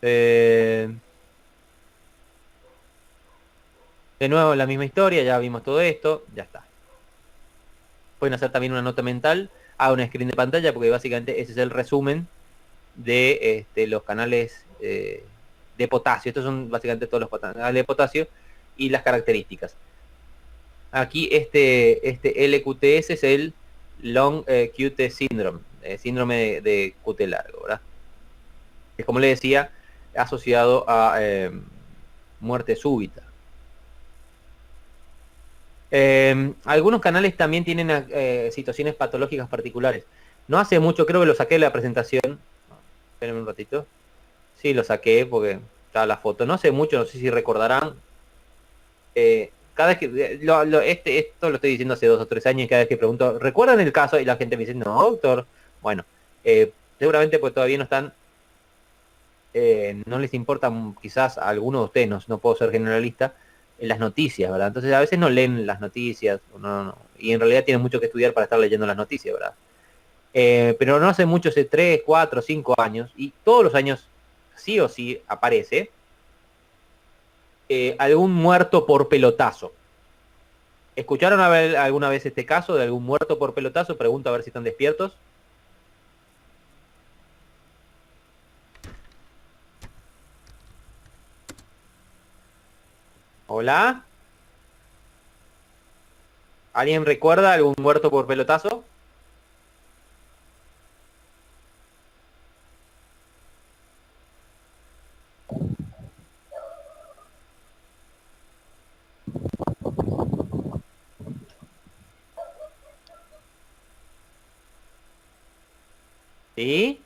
De nuevo la misma historia, ya vimos todo esto, ya está. Pueden hacer también una nota mental a un screen de pantalla, porque básicamente ese es el resumen de los canales de potasio. Estos son básicamente todos los canales de potasio y las características. Aquí este LQTS es el Long QT Syndrome, síndrome de QT largo, ¿verdad? Es, como le decía, asociado a muerte súbita. Algunos canales también tienen situaciones patológicas particulares. No hace mucho, creo que lo saqué de la presentación. Espérenme un ratito. Sí, lo saqué porque estaba la foto. No hace mucho, no sé si recordarán. Cada vez que esto lo estoy diciendo hace 2 o 3 años y cada vez que pregunto, ¿recuerdan el caso? Y la gente me dice, no, doctor. Bueno, seguramente pues todavía no están, no les importa quizás a algunos de ustedes, no puedo ser generalista, en las noticias, ¿verdad? Entonces a veces no leen las noticias, y en realidad tienen mucho que estudiar para estar leyendo las noticias, ¿verdad? Pero no hace mucho, hace 3, 4, 5 años, y todos los años sí o sí aparece algún muerto por pelotazo. ¿Escucharon alguna vez este caso de algún muerto por pelotazo? Pregunto a ver si están despiertos. ¿Hola? ¿Alguien recuerda algún muerto por pelotazo? ¿Sí?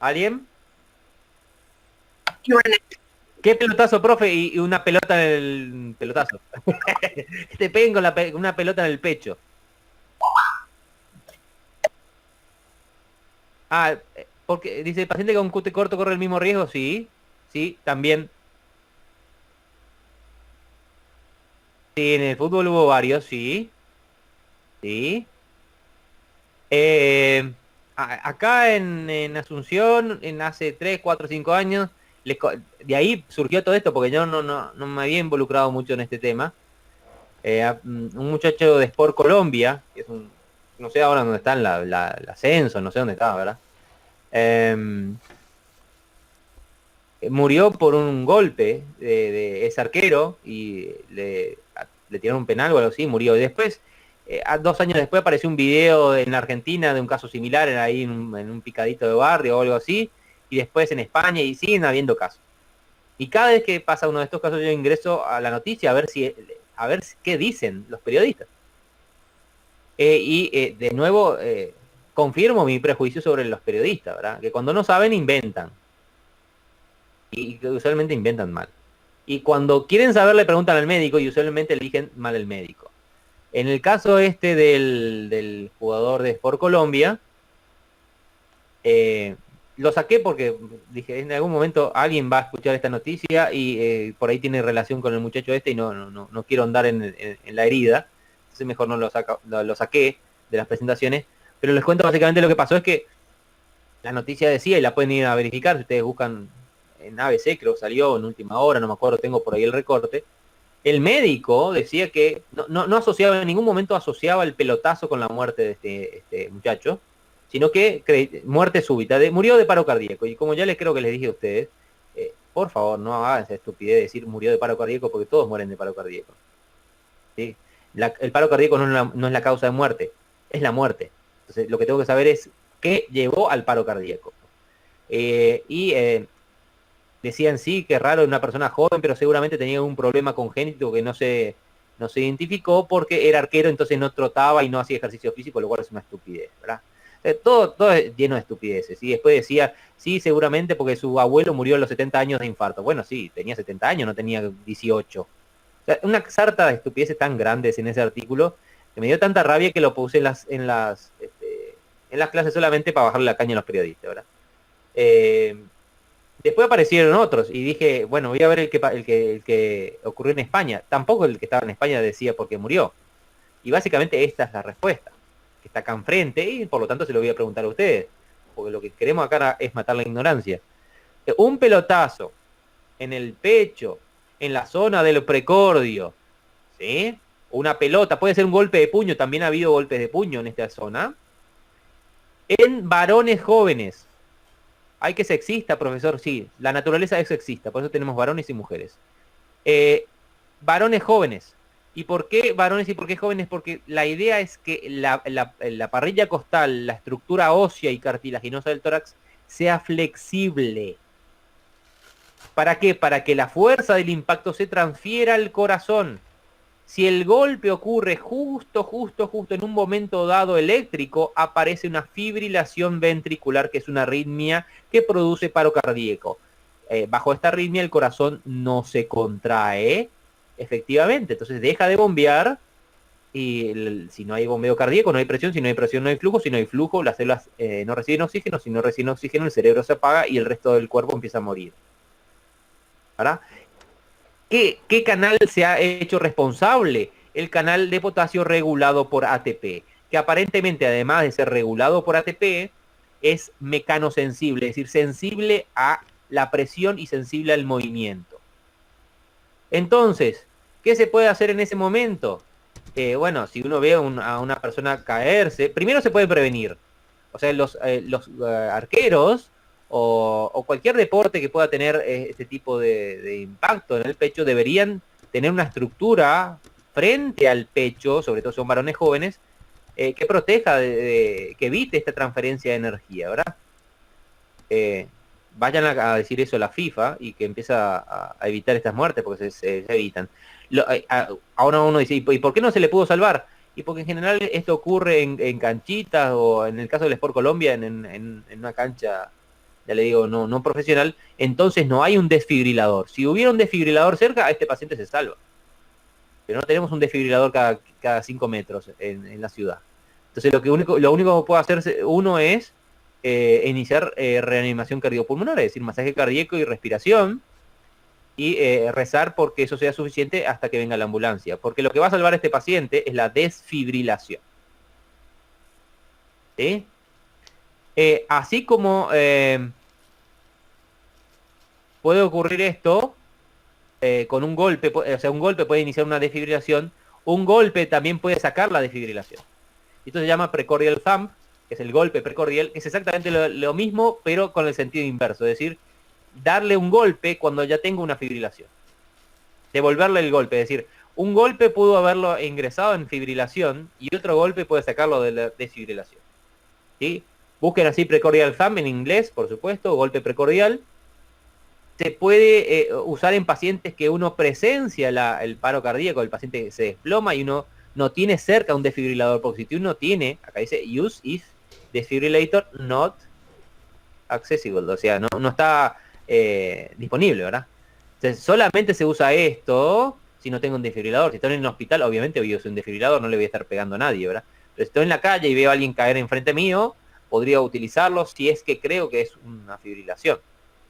¿Alguien? ¿Qué pelotazo, profe? Y una pelota en el pelotazo. Te peguen con una pelota en el pecho. Porque dice, ¿el paciente con cute corto corre el mismo riesgo? Sí, sí, también. Sí, en el fútbol hubo varios, sí, sí. Eh, Acá en Asunción, en hace 3 4 5 años, de ahí surgió todo esto, porque yo no me había involucrado mucho en este tema. Un muchacho de Sport Colombia, que es no sé ahora dónde está en la ascenso, no sé dónde está, ¿verdad? Eh, Murió por un golpe ese arquero y le tiraron un penal o algo así, murió. Y después, 2 años después apareció un video en la Argentina de un caso similar, ahí en un picadito de barrio o algo así, y después en España, y siguen habiendo casos. Y cada vez que pasa uno de estos casos yo ingreso a la noticia a ver qué dicen los periodistas. De nuevo, confirmo mi prejuicio sobre los periodistas, ¿verdad? Que cuando no saben inventan, y que usualmente inventan mal. Y cuando quieren saber le preguntan al médico y usualmente eligen mal el médico. En el caso este del jugador de Sport Colombia, eh, lo saqué porque dije, en algún momento alguien va a escuchar esta noticia y por ahí tiene relación con el muchacho este y no quiero andar en la herida. Entonces mejor no lo saqué de las presentaciones. Pero les cuento básicamente lo que pasó es que la noticia decía, y la pueden ir a verificar, si ustedes buscan en ABC, creo que salió en última hora, no me acuerdo, tengo por ahí el recorte. El médico decía que no asociaba, en ningún momento asociaba el pelotazo con la muerte de este muchacho, sino que muerte súbita, murió de paro cardíaco. Y como ya les creo que les dije a ustedes, por favor, no hagan esa estupidez de decir murió de paro cardíaco, porque todos mueren de paro cardíaco. ¿Sí? El paro cardíaco no es la causa de muerte, es la muerte. Entonces, lo que tengo que saber es qué llevó al paro cardíaco. Y decían sí, que raro, una persona joven, pero seguramente tenía un problema congénito que no se identificó porque era arquero, entonces no trotaba y no hacía ejercicio físico, lo cual es una estupidez, ¿verdad? Todo es lleno de estupideces. Y después decía, sí, seguramente porque su abuelo murió a los 70 años de infarto. Bueno, sí, tenía 70 años, no tenía 18. O sea, una sarta de estupideces tan grandes en ese artículo que me dio tanta rabia que lo puse en las clases solamente para bajarle la caña a los periodistas, ¿verdad? Eh, Después aparecieron otros y dije, bueno, voy a ver el que ocurrió en España. Tampoco el que estaba en España decía por qué murió. Y básicamente esta es la respuesta, que está acá enfrente y por lo tanto se lo voy a preguntar a ustedes, porque lo que queremos acá es matar la ignorancia. Un pelotazo en el pecho, en la zona del precordio, ¿sí? Una pelota, puede ser un golpe de puño, también ha habido golpes de puño en esta zona, en varones jóvenes. Hay que sexista, profesor, sí, la naturaleza es sexista, por eso tenemos varones y mujeres. Eh, Varones jóvenes. ¿Y por qué varones y por qué jóvenes? Porque la idea es que la parrilla costal, la estructura ósea y cartilaginosa del tórax, sea flexible. ¿Para qué? Para que la fuerza del impacto se transfiera al corazón. Si el golpe ocurre justo en un momento dado eléctrico, aparece una fibrilación ventricular, que es una arritmia que produce paro cardíaco. Bajo esta arritmia el corazón no se contrae, efectivamente, entonces deja de bombear y si no hay bombeo cardíaco no hay presión, si no hay presión no hay flujo, si no hay flujo las células no reciben oxígeno, si no reciben oxígeno el cerebro se apaga y el resto del cuerpo empieza a morir. ¿Verdad? ¿Qué canal se ha hecho responsable? El canal de potasio regulado por ATP, que aparentemente, además de ser regulado por ATP, es mecanosensible, es decir, sensible a la presión y sensible al movimiento. Entonces, ¿qué se puede hacer en ese momento? Bueno, si uno ve a una persona caerse, primero se puede prevenir. O sea, los arqueros o cualquier deporte que pueda tener este tipo de impacto en el pecho deberían tener una estructura frente al pecho, sobre todo si son varones jóvenes, que proteja, que evite esta transferencia de energía, ¿verdad? Vayan a decir eso a la FIFA y que empieza a evitar estas muertes porque se evitan. Ahora uno dice, ¿y por qué no se le pudo salvar? Y porque en general esto ocurre en canchitas o en el caso del Sport Colombia en una cancha ya le digo, no profesional, entonces no hay un desfibrilador. Si hubiera un desfibrilador cerca, este paciente se salva. Pero no tenemos un desfibrilador cada 5 metros en la ciudad. Entonces lo único que puede hacer uno es iniciar reanimación cardiopulmonar, es decir, masaje cardíaco y respiración, y rezar porque eso sea suficiente hasta que venga la ambulancia. Porque lo que va a salvar a este paciente es la desfibrilación. ¿Sí? Así como puede ocurrir esto con un golpe, o sea, un golpe puede iniciar una desfibrilación, un golpe también puede sacar la desfibrilación. Esto se llama precordial thump, que es el golpe precordial, que es exactamente lo mismo, pero con el sentido inverso, es decir, darle un golpe cuando ya tengo una fibrilación. Devolverle el golpe, es decir, un golpe pudo haberlo ingresado en fibrilación y otro golpe puede sacarlo de la desfibrilación. ¿Sí? Busquen así precordial thumb en inglés, por supuesto, golpe precordial. Se puede usar en pacientes que uno presencia el paro cardíaco, el paciente se desploma y uno no tiene cerca un desfibrilador, porque si uno tiene, acá dice use if defibrillator not accessible, o sea, no está disponible, ¿verdad? Entonces, solamente se usa esto si no tengo un desfibrilador. Si estoy en un hospital, obviamente voy a usar un desfibrilador, no le voy a estar pegando a nadie, ¿verdad? Pero si estoy en la calle y veo a alguien caer enfrente mío, podría utilizarlo si es que creo que es una fibrilación.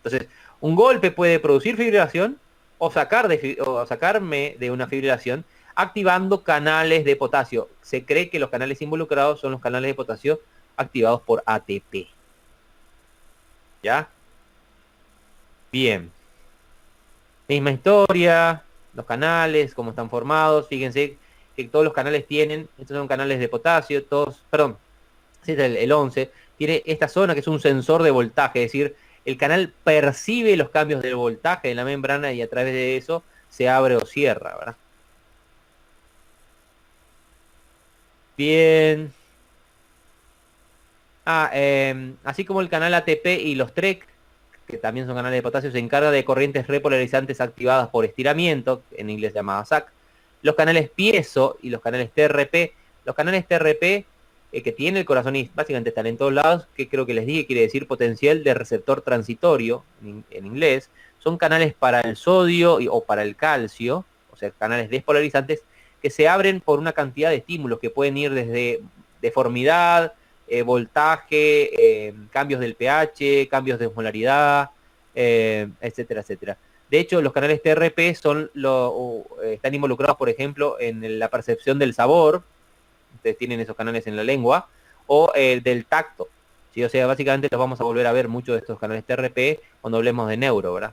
Entonces, un golpe puede producir fibrilación o sacarme de una fibrilación activando canales de potasio. Se cree que los canales involucrados son los canales de potasio activados por ATP. ¿Ya? Bien. Misma historia, los canales, cómo están formados. Fíjense que todos los canales tienen, estos son canales de potasio, todos, perdón, este es el 11, tiene esta zona que es un sensor de voltaje, es decir, el canal percibe los cambios del voltaje de la membrana y a través de eso se abre o cierra, ¿verdad? Bien. Así como el canal ATP y los TREC, que también son canales de potasio, se encarga de corrientes repolarizantes activadas por estiramiento, en inglés llamada SAC, los canales piezo y los canales TRP. Los canales TRP que tiene el corazón y básicamente están en todos lados, que creo que les dije, quiere decir potencial de receptor transitorio, en inglés, son canales para el sodio o para el calcio, o sea, canales despolarizantes, que se abren por una cantidad de estímulos que pueden ir desde deformidad, voltaje, cambios del pH, cambios de osmolaridad, etcétera, etcétera. De hecho, los canales TRP están involucrados, por ejemplo, en la percepción del sabor. Ustedes tienen esos canales en la lengua, o del tacto. ¿Sí? O sea, básicamente los vamos a volver a ver muchos de estos canales TRP cuando hablemos de neuro, ¿verdad?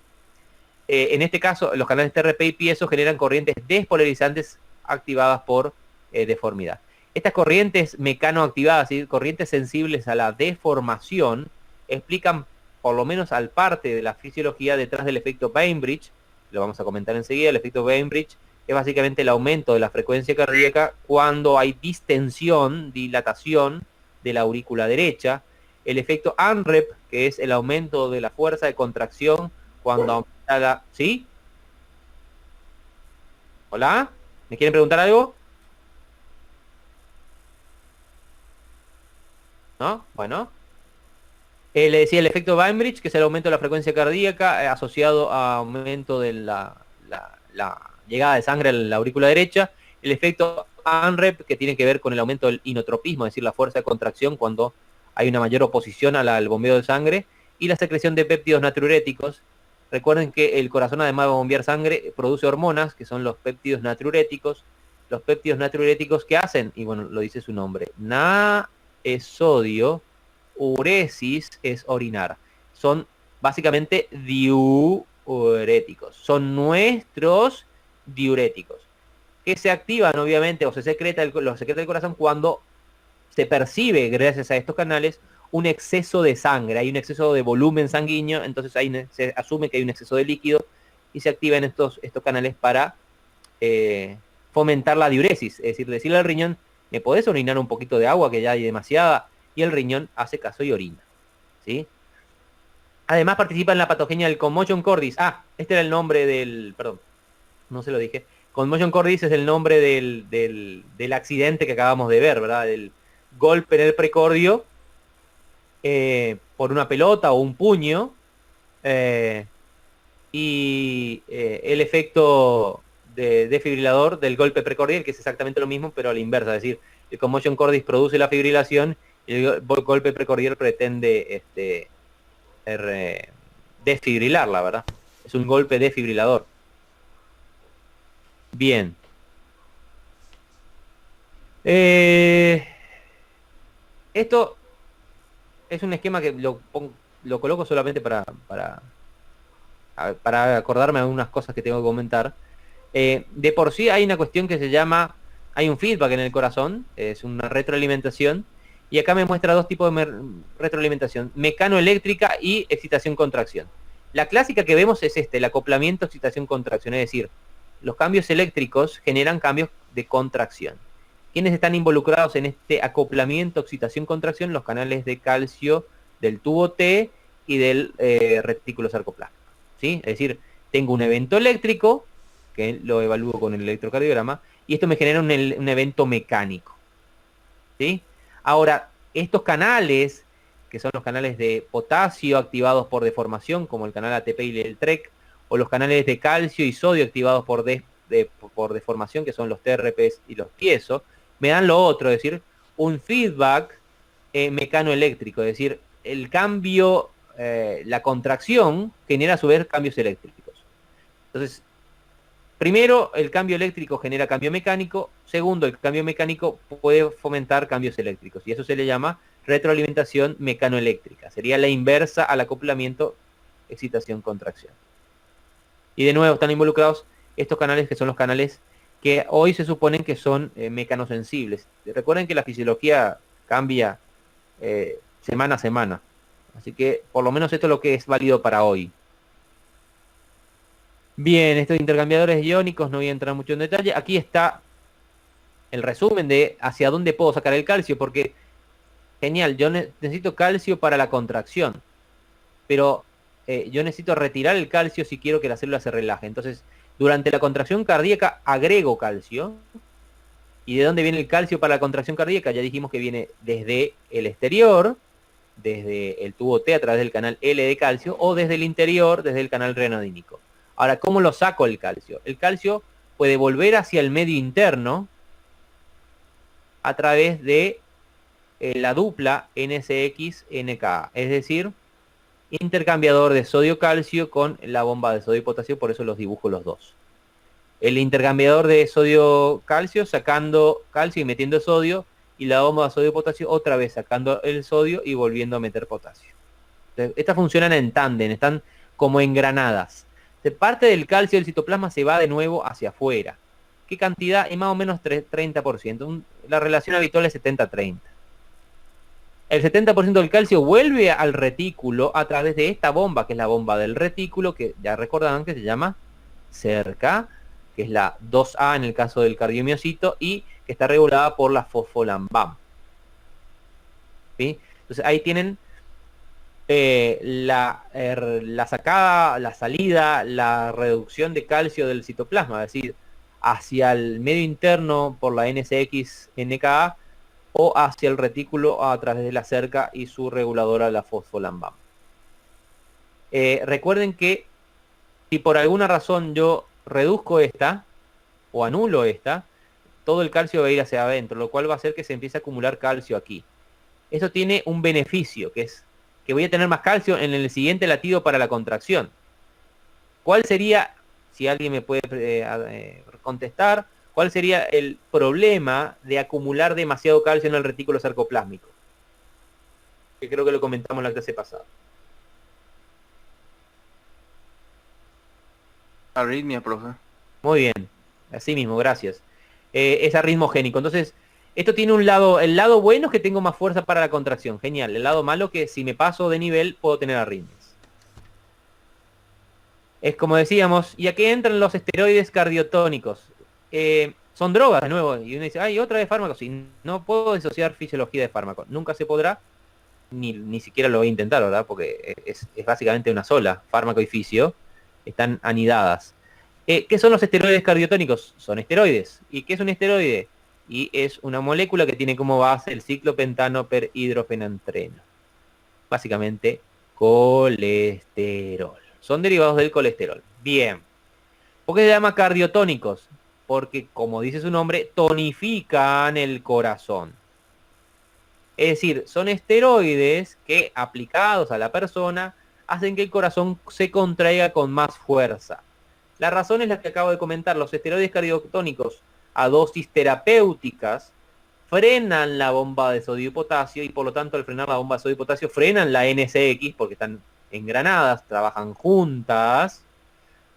En este caso, los canales TRP y piezo generan corrientes despolarizantes activadas por deformidad. Estas corrientes mecanoactivadas, ¿sí? Corrientes sensibles a la deformación, explican por lo menos al parte de la fisiología detrás del efecto Bainbridge, lo vamos a comentar enseguida. El efecto Bainbridge es básicamente el aumento de la frecuencia cardíaca cuando hay distensión, dilatación de la aurícula derecha. El efecto ANREP, que es el aumento de la fuerza de contracción cuando aumenta la... ¿Sí? ¿Hola? ¿Me quieren preguntar algo? ¿No? Bueno. Le decía el efecto Bainbridge, que es el aumento de la frecuencia cardíaca asociado a aumento de la llegada de sangre a la aurícula derecha. El efecto ANREP, que tiene que ver con el aumento del inotropismo, es decir, la fuerza de contracción cuando hay una mayor oposición al bombeo de sangre. Y la secreción de péptidos natriuréticos. Recuerden que el corazón, además de bombear sangre, produce hormonas, que son los péptidos natriuréticos. Los péptidos natriuréticos, ¿qué hacen? Y bueno, lo dice su nombre. Na es sodio, uresis es orinar. Son básicamente diuréticos. Son nuestros diuréticos. Que se activan, obviamente, o se secreta los secreta el corazón cuando se percibe, gracias a estos canales, un exceso de sangre. Hay un exceso de volumen sanguíneo, entonces ahí se asume que hay un exceso de líquido y se activan estos canales para fomentar la diuresis. Es decir, decirle al riñón, ¿me podés orinar un poquito de agua que ya hay demasiada? Y el riñón hace caso y orina, ¿sí? Además participa en la patogenia del conmotion cordis. Este era el nombre del... Perdón, no se lo dije. Conmotion cordis es el nombre del accidente que acabamos de ver, ¿verdad? Del golpe en el precordio por una pelota o un puño, y el efecto de desfibrilador del golpe precordial, que es exactamente lo mismo, pero a la inversa, es decir, el commotion cordis produce la fibrilación y el golpe precordial pretende desfibrilarla, ¿verdad? Es un golpe desfibrilador. Bien. Esto es un esquema que lo coloco solamente para acordarme de algunas cosas que tengo que comentar. De por sí hay una cuestión que se llama, hay un feedback en el corazón, es una retroalimentación, y acá me muestra dos tipos de retroalimentación, mecanoeléctrica y excitación-contracción. La clásica que vemos es el acoplamiento, excitación-contracción, es decir, los cambios eléctricos generan cambios de contracción. ¿Quiénes están involucrados en este acoplamiento, excitación, contracción? Los canales de calcio del tubo T y del retículo sarcoplasma, ¿sí? Es decir, tengo un evento eléctrico, que lo evalúo con el electrocardiograma, y esto me genera un evento mecánico, ¿sí? Ahora, estos canales, que son los canales de potasio activados por deformación, como el canal ATP y el TREC, o los canales de calcio y sodio activados por deformación, que son los TRPs y los piezo, me dan lo otro, es decir, un feedback mecanoeléctrico, es decir, el cambio, la contracción genera a su vez cambios eléctricos. Entonces, primero, el cambio eléctrico genera cambio mecánico. Segundo, el cambio mecánico puede fomentar cambios eléctricos. Y eso se le llama retroalimentación mecanoeléctrica. Sería la inversa al acoplamiento, excitación, contracción. Y de nuevo, están involucrados estos canales que son los canales que hoy se suponen que son mecanosensibles. Recuerden que la fisiología cambia semana a semana. Así que por lo menos esto es lo que es válido para hoy. Bien, estos intercambiadores iónicos, no voy a entrar mucho en detalle. Aquí está el resumen de hacia dónde puedo sacar el calcio, porque, genial, yo necesito calcio para la contracción, pero yo necesito retirar el calcio si quiero que la célula se relaje. Entonces, durante la contracción cardíaca agrego calcio. ¿Y de dónde viene el calcio para la contracción cardíaca? Ya dijimos que viene desde el exterior, desde el tubo T a través del canal L de calcio, o desde el interior, desde el canal renodínico. Ahora, ¿cómo lo saco el calcio? El calcio puede volver hacia el medio interno a través de la dupla NSX-NKA, es decir, intercambiador de sodio-calcio con la bomba de sodio y potasio, por eso los dibujo los dos. El intercambiador de sodio-calcio sacando calcio y metiendo sodio, y la bomba de sodio-potasio otra vez sacando el sodio y volviendo a meter potasio. Entonces, estas funcionan en tándem, están como engranadas. Parte del calcio del citoplasma se va de nuevo hacia afuera. ¿Qué cantidad? Es más o menos 30%. La relación habitual es 70-30. El 70% del calcio vuelve al retículo a través de esta bomba, que es la bomba del retículo, que ya recordaban que se llama cerca, que es la 2A en el caso del cardiomiocito, y que está regulada por la fosfolambam. ¿Sí? Entonces ahí tienen la sacada, la salida, la reducción de calcio del citoplasma, es decir, hacia el medio interno por la NSX-NKA o hacia el retículo a través de la cerca y su reguladora, la fosfolambam. Recuerden que si por alguna razón yo reduzco esta o anulo esta, todo el calcio va a ir hacia adentro, lo cual va a hacer que se empiece a acumular calcio aquí. Eso tiene un beneficio, que es que voy a tener más calcio en el siguiente latido para la contracción. ¿Cuál sería, si alguien me puede contestar, cuál sería el problema de acumular demasiado calcio en el retículo sarcoplásmico? Que creo que lo comentamos en la clase pasada. Arritmia, profe. Muy bien, así mismo, gracias. Es arritmogénico. Entonces, esto tiene un lado, el lado bueno es que tengo más fuerza para la contracción, genial. El lado malo que si me paso de nivel puedo tener arritmias. Es como decíamos, y aquí entran los esteroides cardiotónicos. Son drogas, de nuevo, y uno dice, ay, otra vez fármacos. Y no puedo disociar fisiología de fármaco. Nunca se podrá, ni siquiera lo voy a intentar, ¿verdad? Porque es básicamente una sola, fármaco y fisio, están anidadas. ¿Qué son los esteroides cardiotónicos? Son esteroides. ¿Y qué es un esteroide? Y es una molécula que tiene como base el ciclopentano per hidrofenantreno. básicamente colesterol. Son derivados del colesterol. Bien. ¿Por qué se llama cardiotónicos? Porque, como dice su nombre, tonifican el corazón. Es decir, son esteroides que, aplicados a la persona, hacen que el corazón se contraiga con más fuerza. La razón es la que acabo de comentar. Los esteroides cardiotónicos a dosis terapéuticas frenan la bomba de sodio y potasio, y por lo tanto, al frenar la bomba de sodio y potasio, frenan la NSX, porque están engranadas, trabajan juntas.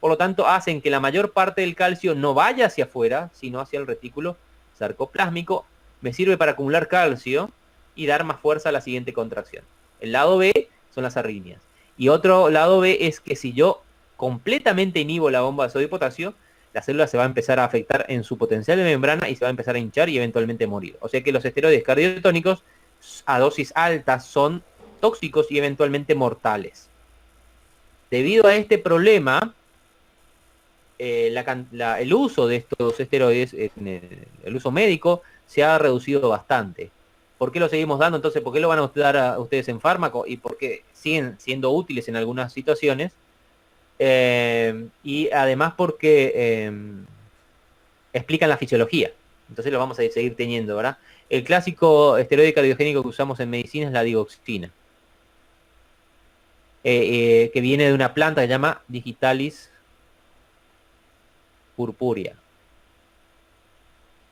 Por lo tanto, hacen que la mayor parte del calcio no vaya hacia afuera, sino hacia el retículo sarcoplásmico. Me sirve para acumular calcio y dar más fuerza a la siguiente contracción. El lado B son las arritmias. Y otro lado B es que si yo completamente inhibo la bomba de sodio y potasio, la célula se va a empezar a afectar en su potencial de membrana y se va a empezar a hinchar y eventualmente morir. O sea que los esteroides cardiotónicos a dosis altas son tóxicos y eventualmente mortales. Debido a este problema, el uso de estos esteroides, el uso médico, se ha reducido bastante. ¿Por qué lo seguimos dando? Entonces, ¿por qué lo van a dar a ustedes en fármaco? Y por qué siguen siendo útiles en algunas situaciones. Y además porque explican la fisiología. Entonces lo vamos a seguir teniendo, ¿verdad? El clásico esteroide cardiogénico que usamos en medicina es la digoxina. Que viene de una planta que se llama Digitalis purpurea.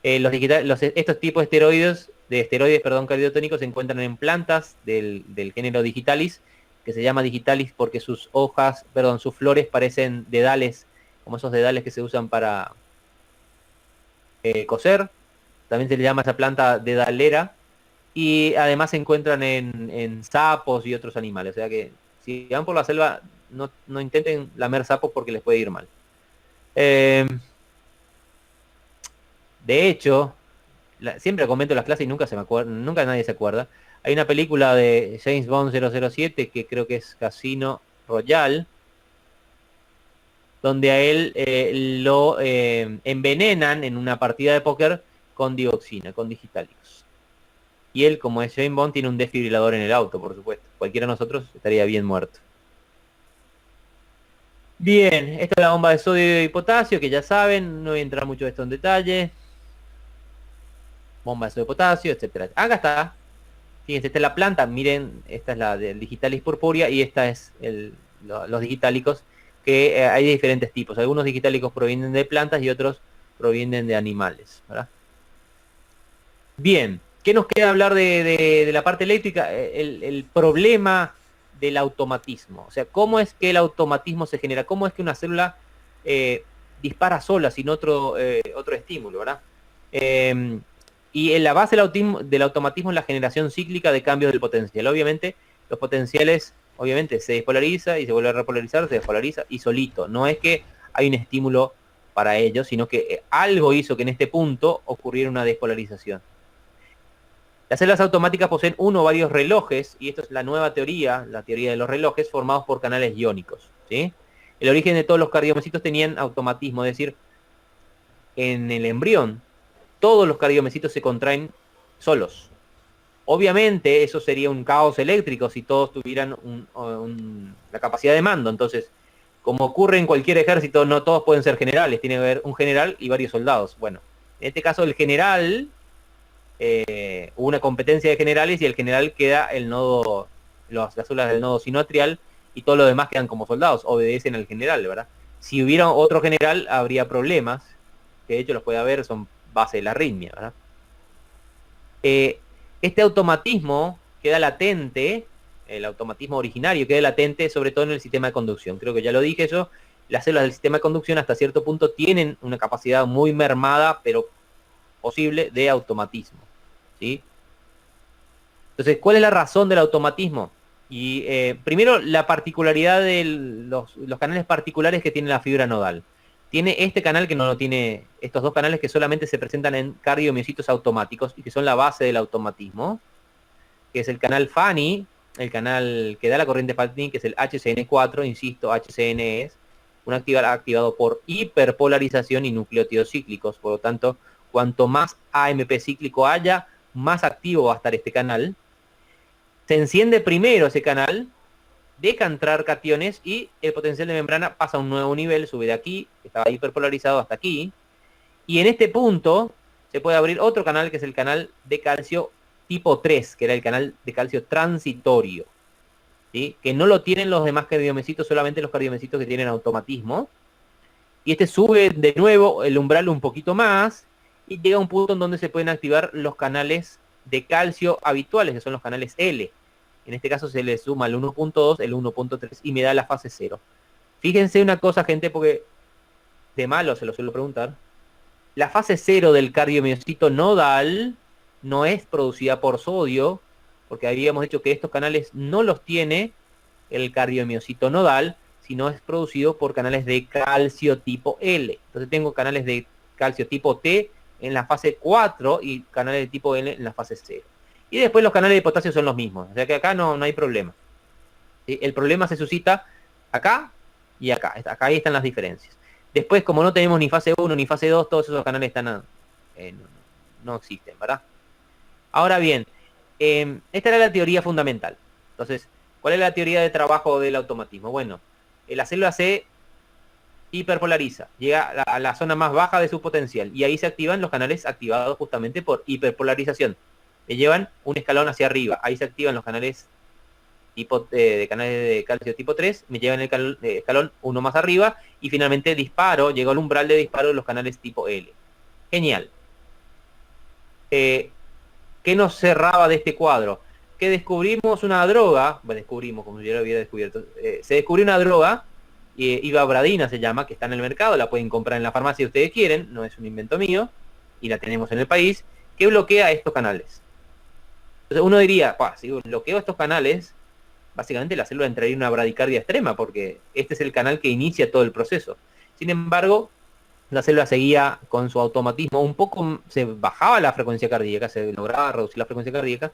Estos tipos de esteroides cardiotónicos se encuentran en plantas del género Digitalis, que se llama Digitalis porque sus flores parecen dedales, como esos dedales que se usan para coser. También se le llama a esa planta dedalera. Y además se encuentran en sapos y otros animales. O sea que si van por la selva, no intenten lamer sapos porque les puede ir mal. De hecho, siempre comento las clases y nunca nadie se acuerda. Hay una película de James Bond 007 que creo que es Casino Royale, donde a él lo envenenan en una partida de póker con dioxina, con Digitalis. Y él, como es James Bond, tiene un desfibrilador en el auto, por supuesto. Cualquiera de nosotros estaría bien muerto. Bien, esta es la bomba de sodio y potasio, que ya saben, no voy a entrar mucho de esto en detalle. Bomba de sodio y potasio, etcétera. Acá está. Fíjense, esta es la planta, miren, esta es la del Digitalis purpurea y esta es los digitálicos, que hay de diferentes tipos. Algunos digitálicos provienen de plantas y otros provienen de animales, ¿verdad? Bien, ¿qué nos queda hablar de la parte eléctrica? El problema del automatismo. O sea, ¿cómo es que el automatismo se genera? ¿Cómo es que una célula dispara sola sin otro estímulo, ¿verdad? Y en la base del automatismo es la generación cíclica de cambios del potencial. Obviamente, los potenciales, se despolariza y se vuelve a repolarizar, se despolariza y solito. No es que hay un estímulo para ello, sino que algo hizo que en este punto ocurriera una despolarización. Las células automáticas poseen uno o varios relojes, y esto es la nueva teoría, la teoría de los relojes, formados por canales iónicos, ¿sí? El origen de todos los cardiomecitos tenían automatismo, es decir, en el embrión, todos los cardiomecitos se contraen solos. Obviamente eso sería un caos eléctrico si todos tuvieran la capacidad de mando. Entonces, como ocurre en cualquier ejército, no todos pueden ser generales, tiene que haber un general y varios soldados. Bueno, en este caso el general, hubo una competencia de generales y el general queda el nodo, las células del nodo sinoatrial y todos los demás quedan como soldados, obedecen al general, ¿verdad? Si hubiera otro general habría problemas, que de hecho los puede haber, son base de la arritmia, ¿verdad? Este automatismo queda latente, el automatismo originario queda latente sobre todo en el sistema de conducción. Creo que ya lo dije yo, las células del sistema de conducción hasta cierto punto tienen una capacidad muy mermada, pero posible, de automatismo, ¿sí? Entonces, ¿cuál es la razón del automatismo? Y primero, la particularidad de los canales particulares que tiene la fibra nodal. Tiene este canal que no lo tiene, estos dos canales que solamente se presentan en cardiomiocitos automáticos y que son la base del automatismo, que es el canal Fanny, el canal que da la corriente Fanny, que es el HCN4, insisto, HCN es un activado por hiperpolarización y nucleótidos cíclicos. Por lo tanto, cuanto más AMP cíclico haya, más activo va a estar este canal. se enciende primero ese canal, deja entrar cationes y el potencial de membrana pasa a un nuevo nivel, sube de aquí, que estaba hiperpolarizado, hasta aquí. Y en este punto se puede abrir otro canal, que es el canal de calcio tipo 3, que era el canal de calcio transitorio, ¿sí? Que no lo tienen los demás cardiomiocitos, solamente los cardiomiocitos que tienen automatismo. Y este sube de nuevo el umbral un poquito más y llega a un punto en donde se pueden activar los canales de calcio habituales, que son los canales L. En este caso se le suma el 1.2, el 1.3 y me da la fase 0. Fíjense una cosa, gente, porque de malo se lo suelo preguntar. La fase 0 del cardiomiocito nodal no es producida por sodio, porque habíamos dicho que estos canales no los tiene el cardiomiocito nodal, sino es producido por canales de calcio tipo L. Entonces tengo canales de calcio tipo T en la fase 4 y canales de tipo L en la fase 0. Y después los canales de potasio son los mismos, o sea que acá no hay problema. ¿Sí? El problema se suscita acá y acá. Acá ahí están las diferencias. Después, como no tenemos ni fase 1 ni fase 2, todos esos canales están no existen, ¿verdad? Ahora bien, esta era la teoría fundamental. Entonces, ¿cuál es la teoría de trabajo del automatismo? Bueno, la célula se hiperpolariza, llega a la zona más baja de su potencial y ahí se activan los canales activados justamente por hiperpolarización. Le llevan un escalón hacia arriba, ahí se activan los canales canales de calcio tipo 3, me llevan el escalón uno más arriba y finalmente llegó al umbral de disparo de los canales tipo L. Genial. ¿Qué nos cerraba de este cuadro? Que descubrimos una droga, bueno, descubrimos como si yo lo hubiera descubierto, se descubrió una droga, ivabradina se llama, que está en el mercado, la pueden comprar en la farmacia si ustedes quieren, no es un invento mío, y la tenemos en el país, que bloquea estos canales. Entonces uno diría, si bloqueo estos canales, básicamente la célula entraría en una bradicardia extrema, porque este es el canal que inicia todo el proceso. Sin embargo, la célula seguía con su automatismo, un poco se bajaba la frecuencia cardíaca, se lograba reducir la frecuencia cardíaca,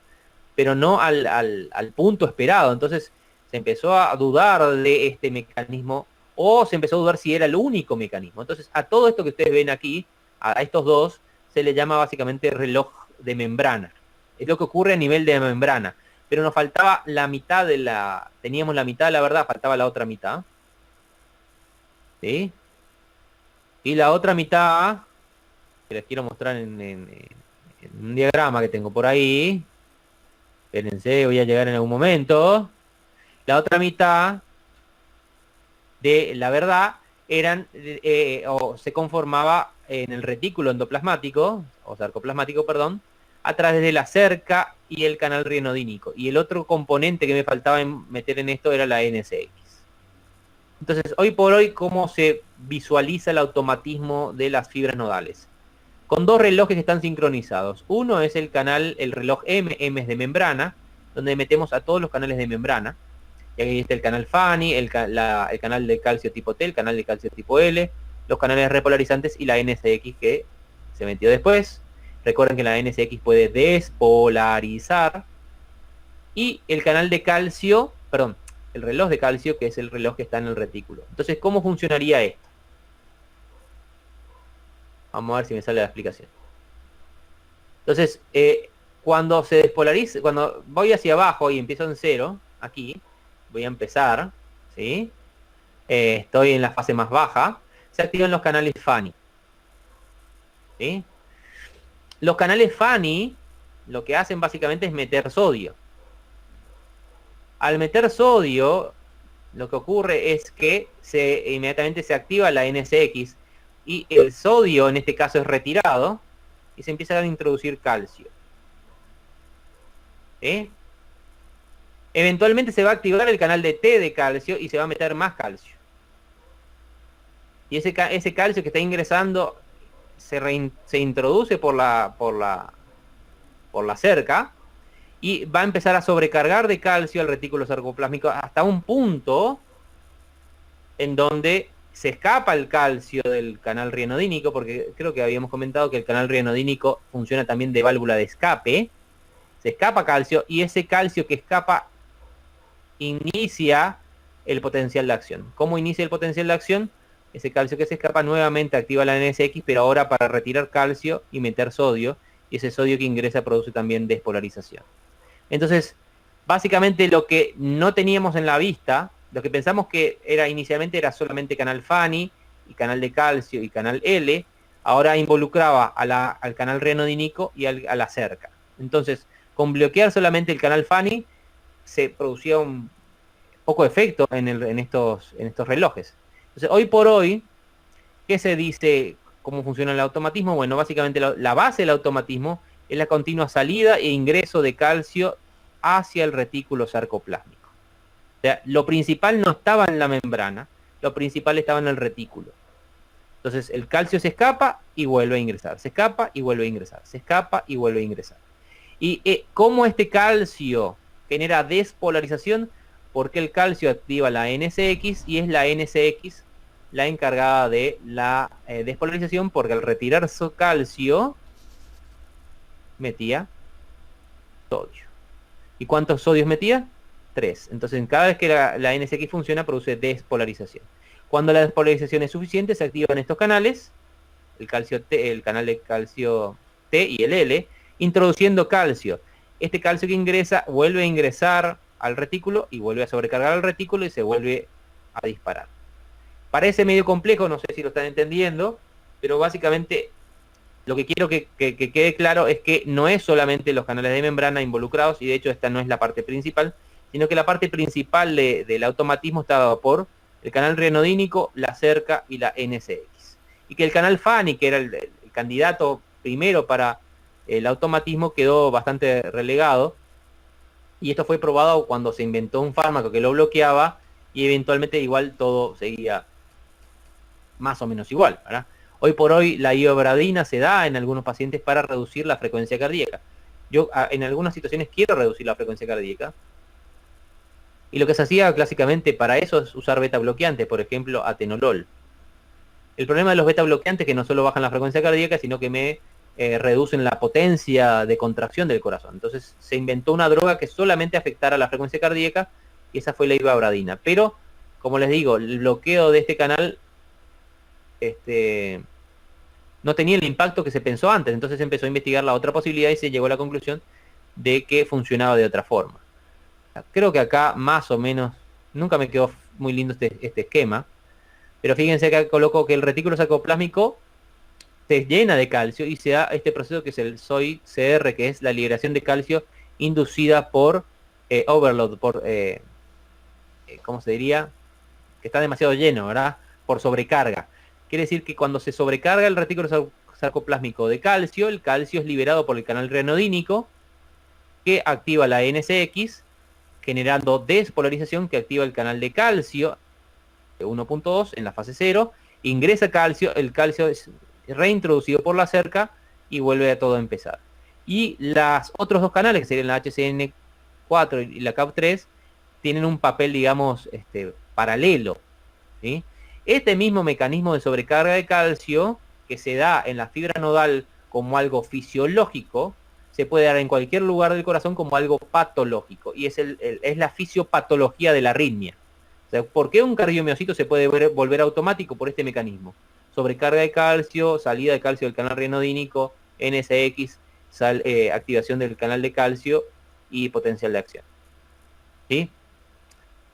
pero no al punto esperado. Entonces se empezó a dudar de este mecanismo, o se empezó a dudar si era el único mecanismo. Entonces a todo esto que ustedes ven aquí, a estos dos, se le llama básicamente reloj de membrana. Es lo que ocurre a nivel de membrana. Pero nos faltaba la mitad teníamos la mitad, la verdad, faltaba la otra mitad. ¿Sí? Y la otra mitad, que les quiero mostrar en un diagrama que tengo por ahí. Espérense, voy a llegar en algún momento. La otra mitad de la verdad o se conformaba en el retículo endoplasmático, o sarcoplasmático, perdón, a través de la cerca y el canal rienodínico. Y el otro componente que me faltaba meter en esto era la NSX. Entonces, hoy por hoy, ¿cómo se visualiza el automatismo de las fibras nodales? Con dos relojes que están sincronizados. Uno es el reloj M es de membrana, donde metemos a todos los canales de membrana. Y ahí está el canal Fanny, el canal de calcio tipo T, el canal de calcio tipo L, los canales repolarizantes y la NSX que se metió después. Recuerden que la NSX puede despolarizar. Y el canal de calcio, perdón, el reloj de calcio, que es el reloj que está en el retículo. Entonces, ¿cómo funcionaría esto? Vamos a ver si me sale la explicación. Entonces, cuando se despolariza, cuando voy hacia abajo y empiezo en 0, aquí, voy a empezar, ¿sí? Estoy en la fase más baja, se activan los canales Fanny. ¿Sí? Los canales Fanny lo que hacen básicamente es meter sodio. Al meter sodio, lo que ocurre es que inmediatamente se activa la NSX y el sodio en este caso es retirado y se empieza a introducir calcio. ¿Sí? Eventualmente se va a activar el canal de T de calcio y se va a meter más calcio. Y ese calcio que está ingresando se introduce por la cerca y va a empezar a sobrecargar de calcio al retículo sarcoplásmico hasta un punto en donde se escapa el calcio del canal rienodínico, porque creo que habíamos comentado que el canal rienodínico funciona también de válvula de escape. Se escapa calcio y ese calcio que escapa inicia el potencial de acción. ¿Cómo inicia el potencial de acción? Ese calcio que se escapa nuevamente activa la NSX, pero ahora para retirar calcio y meter sodio, y ese sodio que ingresa produce también despolarización. Entonces, Básicamente lo que no teníamos en la vista, lo que pensamos que era inicialmente era solamente canal FANI y canal de calcio y canal L, ahora involucraba al canal renodínico y a la cerca. Entonces, con bloquear solamente el canal FANI, se producía un poco de efecto en estos relojes. Entonces, hoy por hoy, ¿qué se dice? ¿Cómo funciona el automatismo? Bueno, básicamente la base del automatismo es la continua salida e ingreso de calcio hacia el retículo sarcoplásmico. O sea, lo principal no estaba en la membrana, lo principal estaba en el retículo. Entonces el calcio se escapa y vuelve a ingresar, se escapa y vuelve a ingresar, se escapa y vuelve a ingresar. Y cómo este calcio genera despolarización, porque el calcio activa la NSX y es la NSX la encargada de la despolarización, porque al retirar su calcio metía sodio. ¿Y cuántos sodios metía? 3. Entonces cada vez que la NSX funciona produce despolarización. Cuando la despolarización es suficiente se activan estos canales, el canal de calcio T y el L, introduciendo calcio. Este calcio que ingresa vuelve a ingresar al retículo y vuelve a sobrecargar al retículo y se vuelve a disparar. Parece medio complejo, no sé si lo están entendiendo, pero básicamente lo que quiero que quede claro es que no es solamente los canales de membrana involucrados, y de hecho esta no es la parte principal, sino que la parte principal del automatismo está dado por el canal renodínico, la cerca y la NSX. Y que el canal FANI, que era el candidato primero para el automatismo, quedó bastante relegado. Y esto fue probado cuando se inventó un fármaco que lo bloqueaba y eventualmente igual todo seguía más o menos igual, ¿verdad? Hoy por hoy la iobradina se da en algunos pacientes para reducir la frecuencia cardíaca. Yo en algunas situaciones quiero reducir la frecuencia cardíaca. Y lo que se hacía clásicamente para eso es usar beta bloqueantes, por ejemplo, atenolol. El problema de los beta bloqueantes es que no solo bajan la frecuencia cardíaca, sino que me reducen la potencia de contracción del corazón. Entonces se inventó una droga que solamente afectara la frecuencia cardíaca y esa fue la iobradina. Pero, como les digo, el bloqueo de este canal no tenía el impacto que se pensó antes. Entonces se empezó a investigar la otra posibilidad y se llegó a la conclusión de que funcionaba de otra forma. Creo que acá más o menos, nunca me quedó muy lindo este esquema, pero fíjense que coloco que el retículo sarcoplásmico se llena de calcio y se da este proceso que es el SOI-CR, que es la liberación de calcio inducida por overload, por, ¿cómo se diría? Que está demasiado lleno, ¿verdad? Por sobrecarga. Quiere decir que cuando se sobrecarga el retículo sarcoplásmico de calcio, el calcio es liberado por el canal renodínico, que activa la NSX, generando despolarización que activa el canal de calcio 1.2 en la fase 0, ingresa calcio, el calcio es reintroducido por la cerca y vuelve a todo a empezar. Y los otros dos canales, que serían la HCN4 y la CAP3, tienen un papel, digamos, paralelo, ¿sí? Este mismo mecanismo de sobrecarga de calcio, que se da en la fibra nodal como algo fisiológico, se puede dar en cualquier lugar del corazón como algo patológico, y es la fisiopatología de la arritmia. O sea, ¿por qué un cardiomiocito se puede volver automático? Por este mecanismo. Sobrecarga de calcio, salida de calcio del canal renodínico, NSX, activación del canal de calcio y potencial de acción. ¿Sí?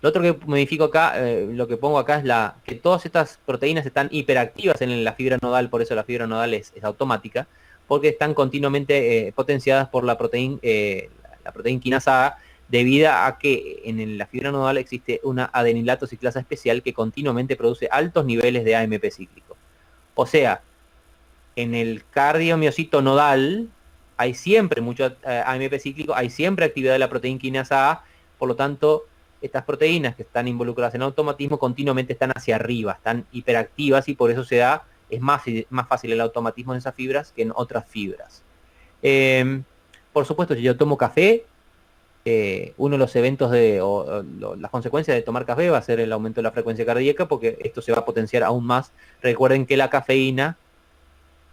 Lo otro que modifico acá, lo que pongo acá es que todas estas proteínas están hiperactivas en la fibra nodal, por eso la fibra nodal es automática, porque están continuamente potenciadas por la proteína quinasa A, debido a que en la fibra nodal existe una adenilato ciclasa especial que continuamente produce altos niveles de AMP cíclico. O sea, en el cardiomiocito nodal hay siempre mucho AMP cíclico, hay siempre actividad de la proteína quinasa A, por lo tanto, estas proteínas que están involucradas en automatismo continuamente están hacia arriba, están hiperactivas y por eso es más fácil el automatismo en esas fibras que en otras fibras. Por supuesto, si yo tomo café, uno de los eventos las consecuencias de tomar café va a ser el aumento de la frecuencia cardíaca, porque esto se va a potenciar aún más. Recuerden que la cafeína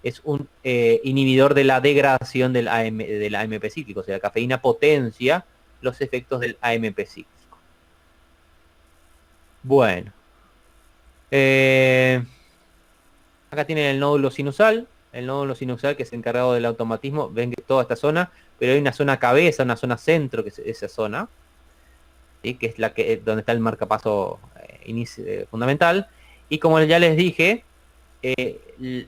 es un inhibidor de la degradación del AMP cíclico, o sea, la cafeína potencia los efectos del AMP cíclico. Bueno, acá tienen el nódulo sinusal que es encargado del automatismo. Ven que toda esta zona, pero hay una zona cabeza, una zona centro, que es esa zona. ¿sí? Que es donde está el marcapaso fundamental. Y como ya les dije,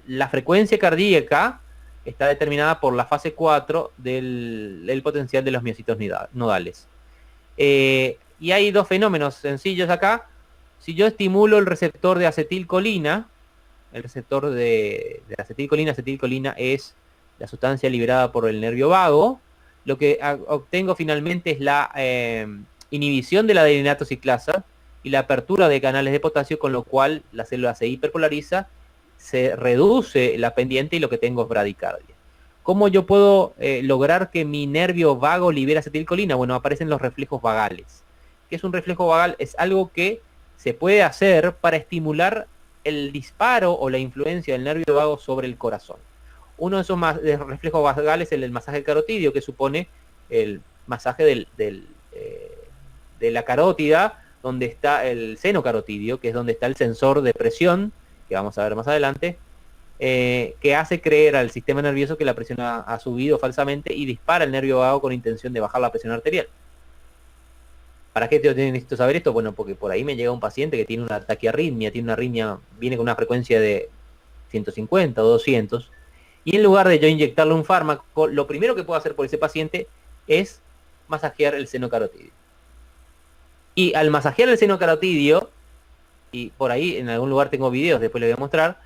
la frecuencia cardíaca está determinada por la fase 4 del potencial de los miocitos nodales. Y hay dos fenómenos sencillos acá. Si yo estimulo el receptor de acetilcolina, el receptor de acetilcolina es la sustancia liberada por el nervio vago, lo que obtengo finalmente es la inhibición de la adeninato ciclasa y la apertura de canales de potasio, con lo cual la célula se hiperpolariza, se reduce la pendiente y lo que tengo es bradicardia. ¿Cómo yo puedo lograr que mi nervio vago libere acetilcolina? Bueno, aparecen los reflejos vagales. ¿Qué es un reflejo vagal? Es algo que se puede hacer para estimular el disparo o la influencia del nervio vago sobre el corazón. Uno de esos reflejos vagales es el masaje carotidio, que supone el masaje de la carótida, donde está el seno carotidio, que es donde está el sensor de presión, que vamos a ver más adelante, que hace creer al sistema nervioso que la presión ha subido falsamente y dispara el nervio vago con intención de bajar la presión arterial. ¿Para qué necesito saber esto? Bueno, porque por ahí me llega un paciente que tiene una taquiarritmia, viene con una frecuencia de 150 o 200, y en lugar de yo inyectarle un fármaco, lo primero que puedo hacer por ese paciente es masajear el seno carotidio. Y al masajear el seno carotidio, y por ahí en algún lugar tengo videos, después les voy a mostrar,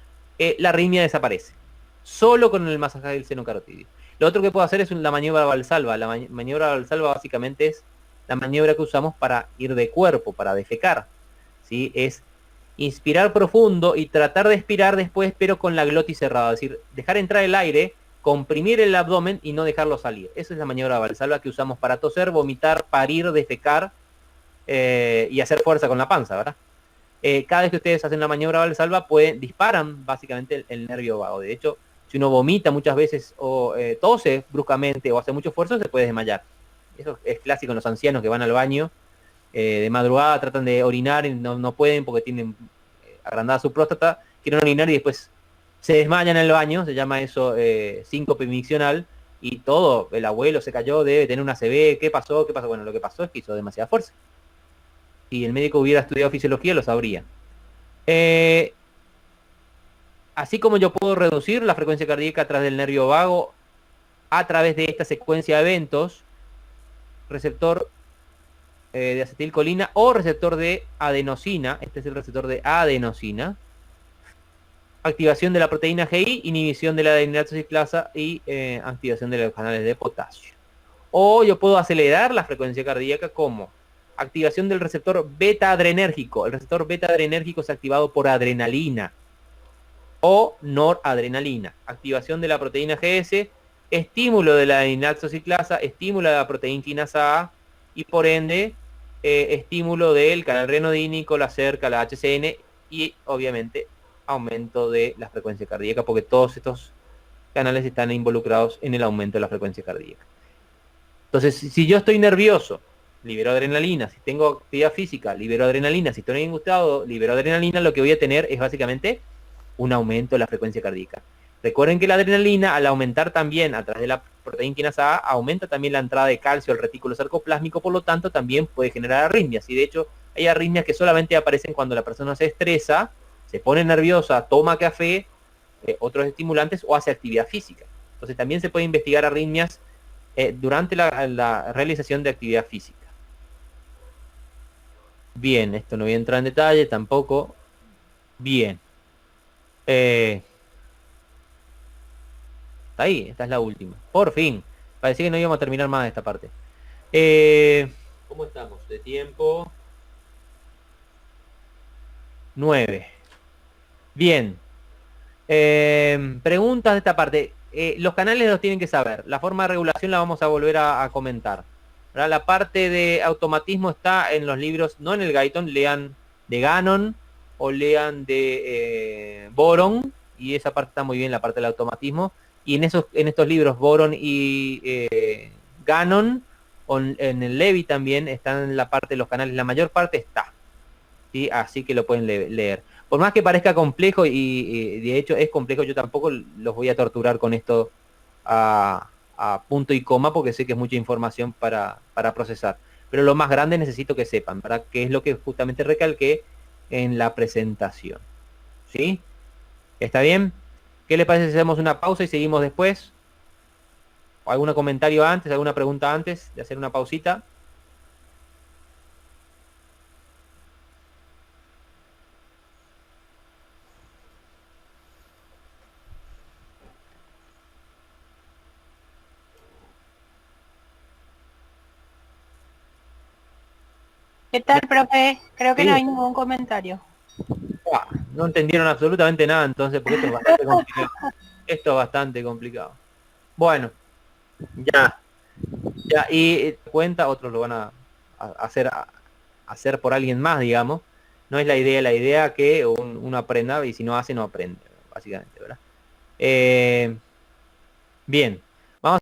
la arritmia desaparece. Solo con el masaje del seno carotidio. Lo otro que puedo hacer es la maniobra Valsalva. La maniobra Valsalva básicamente es la maniobra que usamos para ir de cuerpo, para defecar. ¿Sí? Es inspirar profundo y tratar de expirar después, pero con la glotis cerrada. Es decir, dejar entrar el aire, comprimir el abdomen y no dejarlo salir. Esa es la maniobra Valsalva que usamos para toser, vomitar, parir, defecar y hacer fuerza con la panza, ¿verdad? Cada vez que ustedes hacen la maniobra Valsalva, disparan básicamente el nervio vago. De hecho, si uno vomita muchas veces o tose bruscamente o hace mucho esfuerzo, se puede desmayar. Eso es clásico en los ancianos que van al baño de madrugada, tratan de orinar y no pueden porque tienen agrandada su próstata, quieren orinar y después se desmayan en el baño, se llama eso síncope miccional, y todo, el abuelo se cayó, debe tener una ACV, ¿qué pasó? Bueno, lo que pasó es que hizo demasiada fuerza. Si el médico hubiera estudiado fisiología, lo sabría. Así como yo puedo reducir la frecuencia cardíaca a través del nervio vago, a través de esta secuencia de eventos, receptor de acetilcolina o receptor de adenosina, este es el receptor de adenosina, activación de la proteína GI, inhibición de la adeninato ciclasa y activación de los canales de potasio. O yo puedo acelerar la frecuencia cardíaca como activación del receptor beta adrenérgico. El receptor beta adrenérgico es activado por adrenalina o noradrenalina. Activación de la proteína GS, estímulo de la adeninato ciclasa, estímulo de la proteína quinasa A y por ende estímulo del canal renodínico, la cerca, la HCN y obviamente aumento de la frecuencia cardíaca, porque todos estos canales están involucrados en el aumento de la frecuencia cardíaca. Entonces, si yo estoy nervioso, libero adrenalina. Si tengo actividad física, libero adrenalina. Si estoy angustiado, libero adrenalina. Lo que voy a tener es básicamente un aumento de la frecuencia cardíaca. Recuerden que la adrenalina, al aumentar también a través de la proteína quinasa A, aumenta también la entrada de calcio al retículo sarcoplásmico, por lo tanto también puede generar arritmias. Y de hecho, hay arritmias que solamente aparecen cuando la persona se estresa, se pone nerviosa, toma café, otros estimulantes o hace actividad física. Entonces también se puede investigar arritmias durante la realización de actividad física. Bien, esto no voy a entrar en detalle tampoco. Bien. Ahí, esta es la última. Por fin. Parecía que no íbamos a terminar más esta parte. ¿Cómo estamos? De tiempo. 9. Bien. Preguntas de esta parte. Los canales los tienen que saber. La forma de regulación la vamos a volver a comentar. ¿Verdad? La parte de automatismo está en los libros, no en el Guyton, lean de Gannon o lean de Boron, y esa parte está muy bien, la parte del automatismo. Y en estos libros, Boron y Gannon, en el Levy también, están en la parte de los canales, la mayor parte está. ¿Sí? Así que lo pueden leer. Por más que parezca complejo, y de hecho es complejo, yo tampoco los voy a torturar con esto a punto y coma, porque sé que es mucha información para procesar. pero lo más grande necesito que sepan, ¿verdad? Que es lo que justamente recalqué en la presentación. ¿Sí? ¿Está bien? ¿Qué les parece si hacemos una pausa y seguimos después? ¿Algún comentario antes, alguna pregunta antes de hacer una pausita? ¿Qué tal, profe? Creo que no Sí. hay ningún comentario. No entendieron absolutamente nada entonces, porque esto es bastante complicado. Esto es bastante complicado. Bueno, ya, ya, y cuenta, otros lo van a hacer por alguien más, digamos. No es la idea que uno aprenda, y si no hace, no aprende, básicamente, ¿verdad? Bien.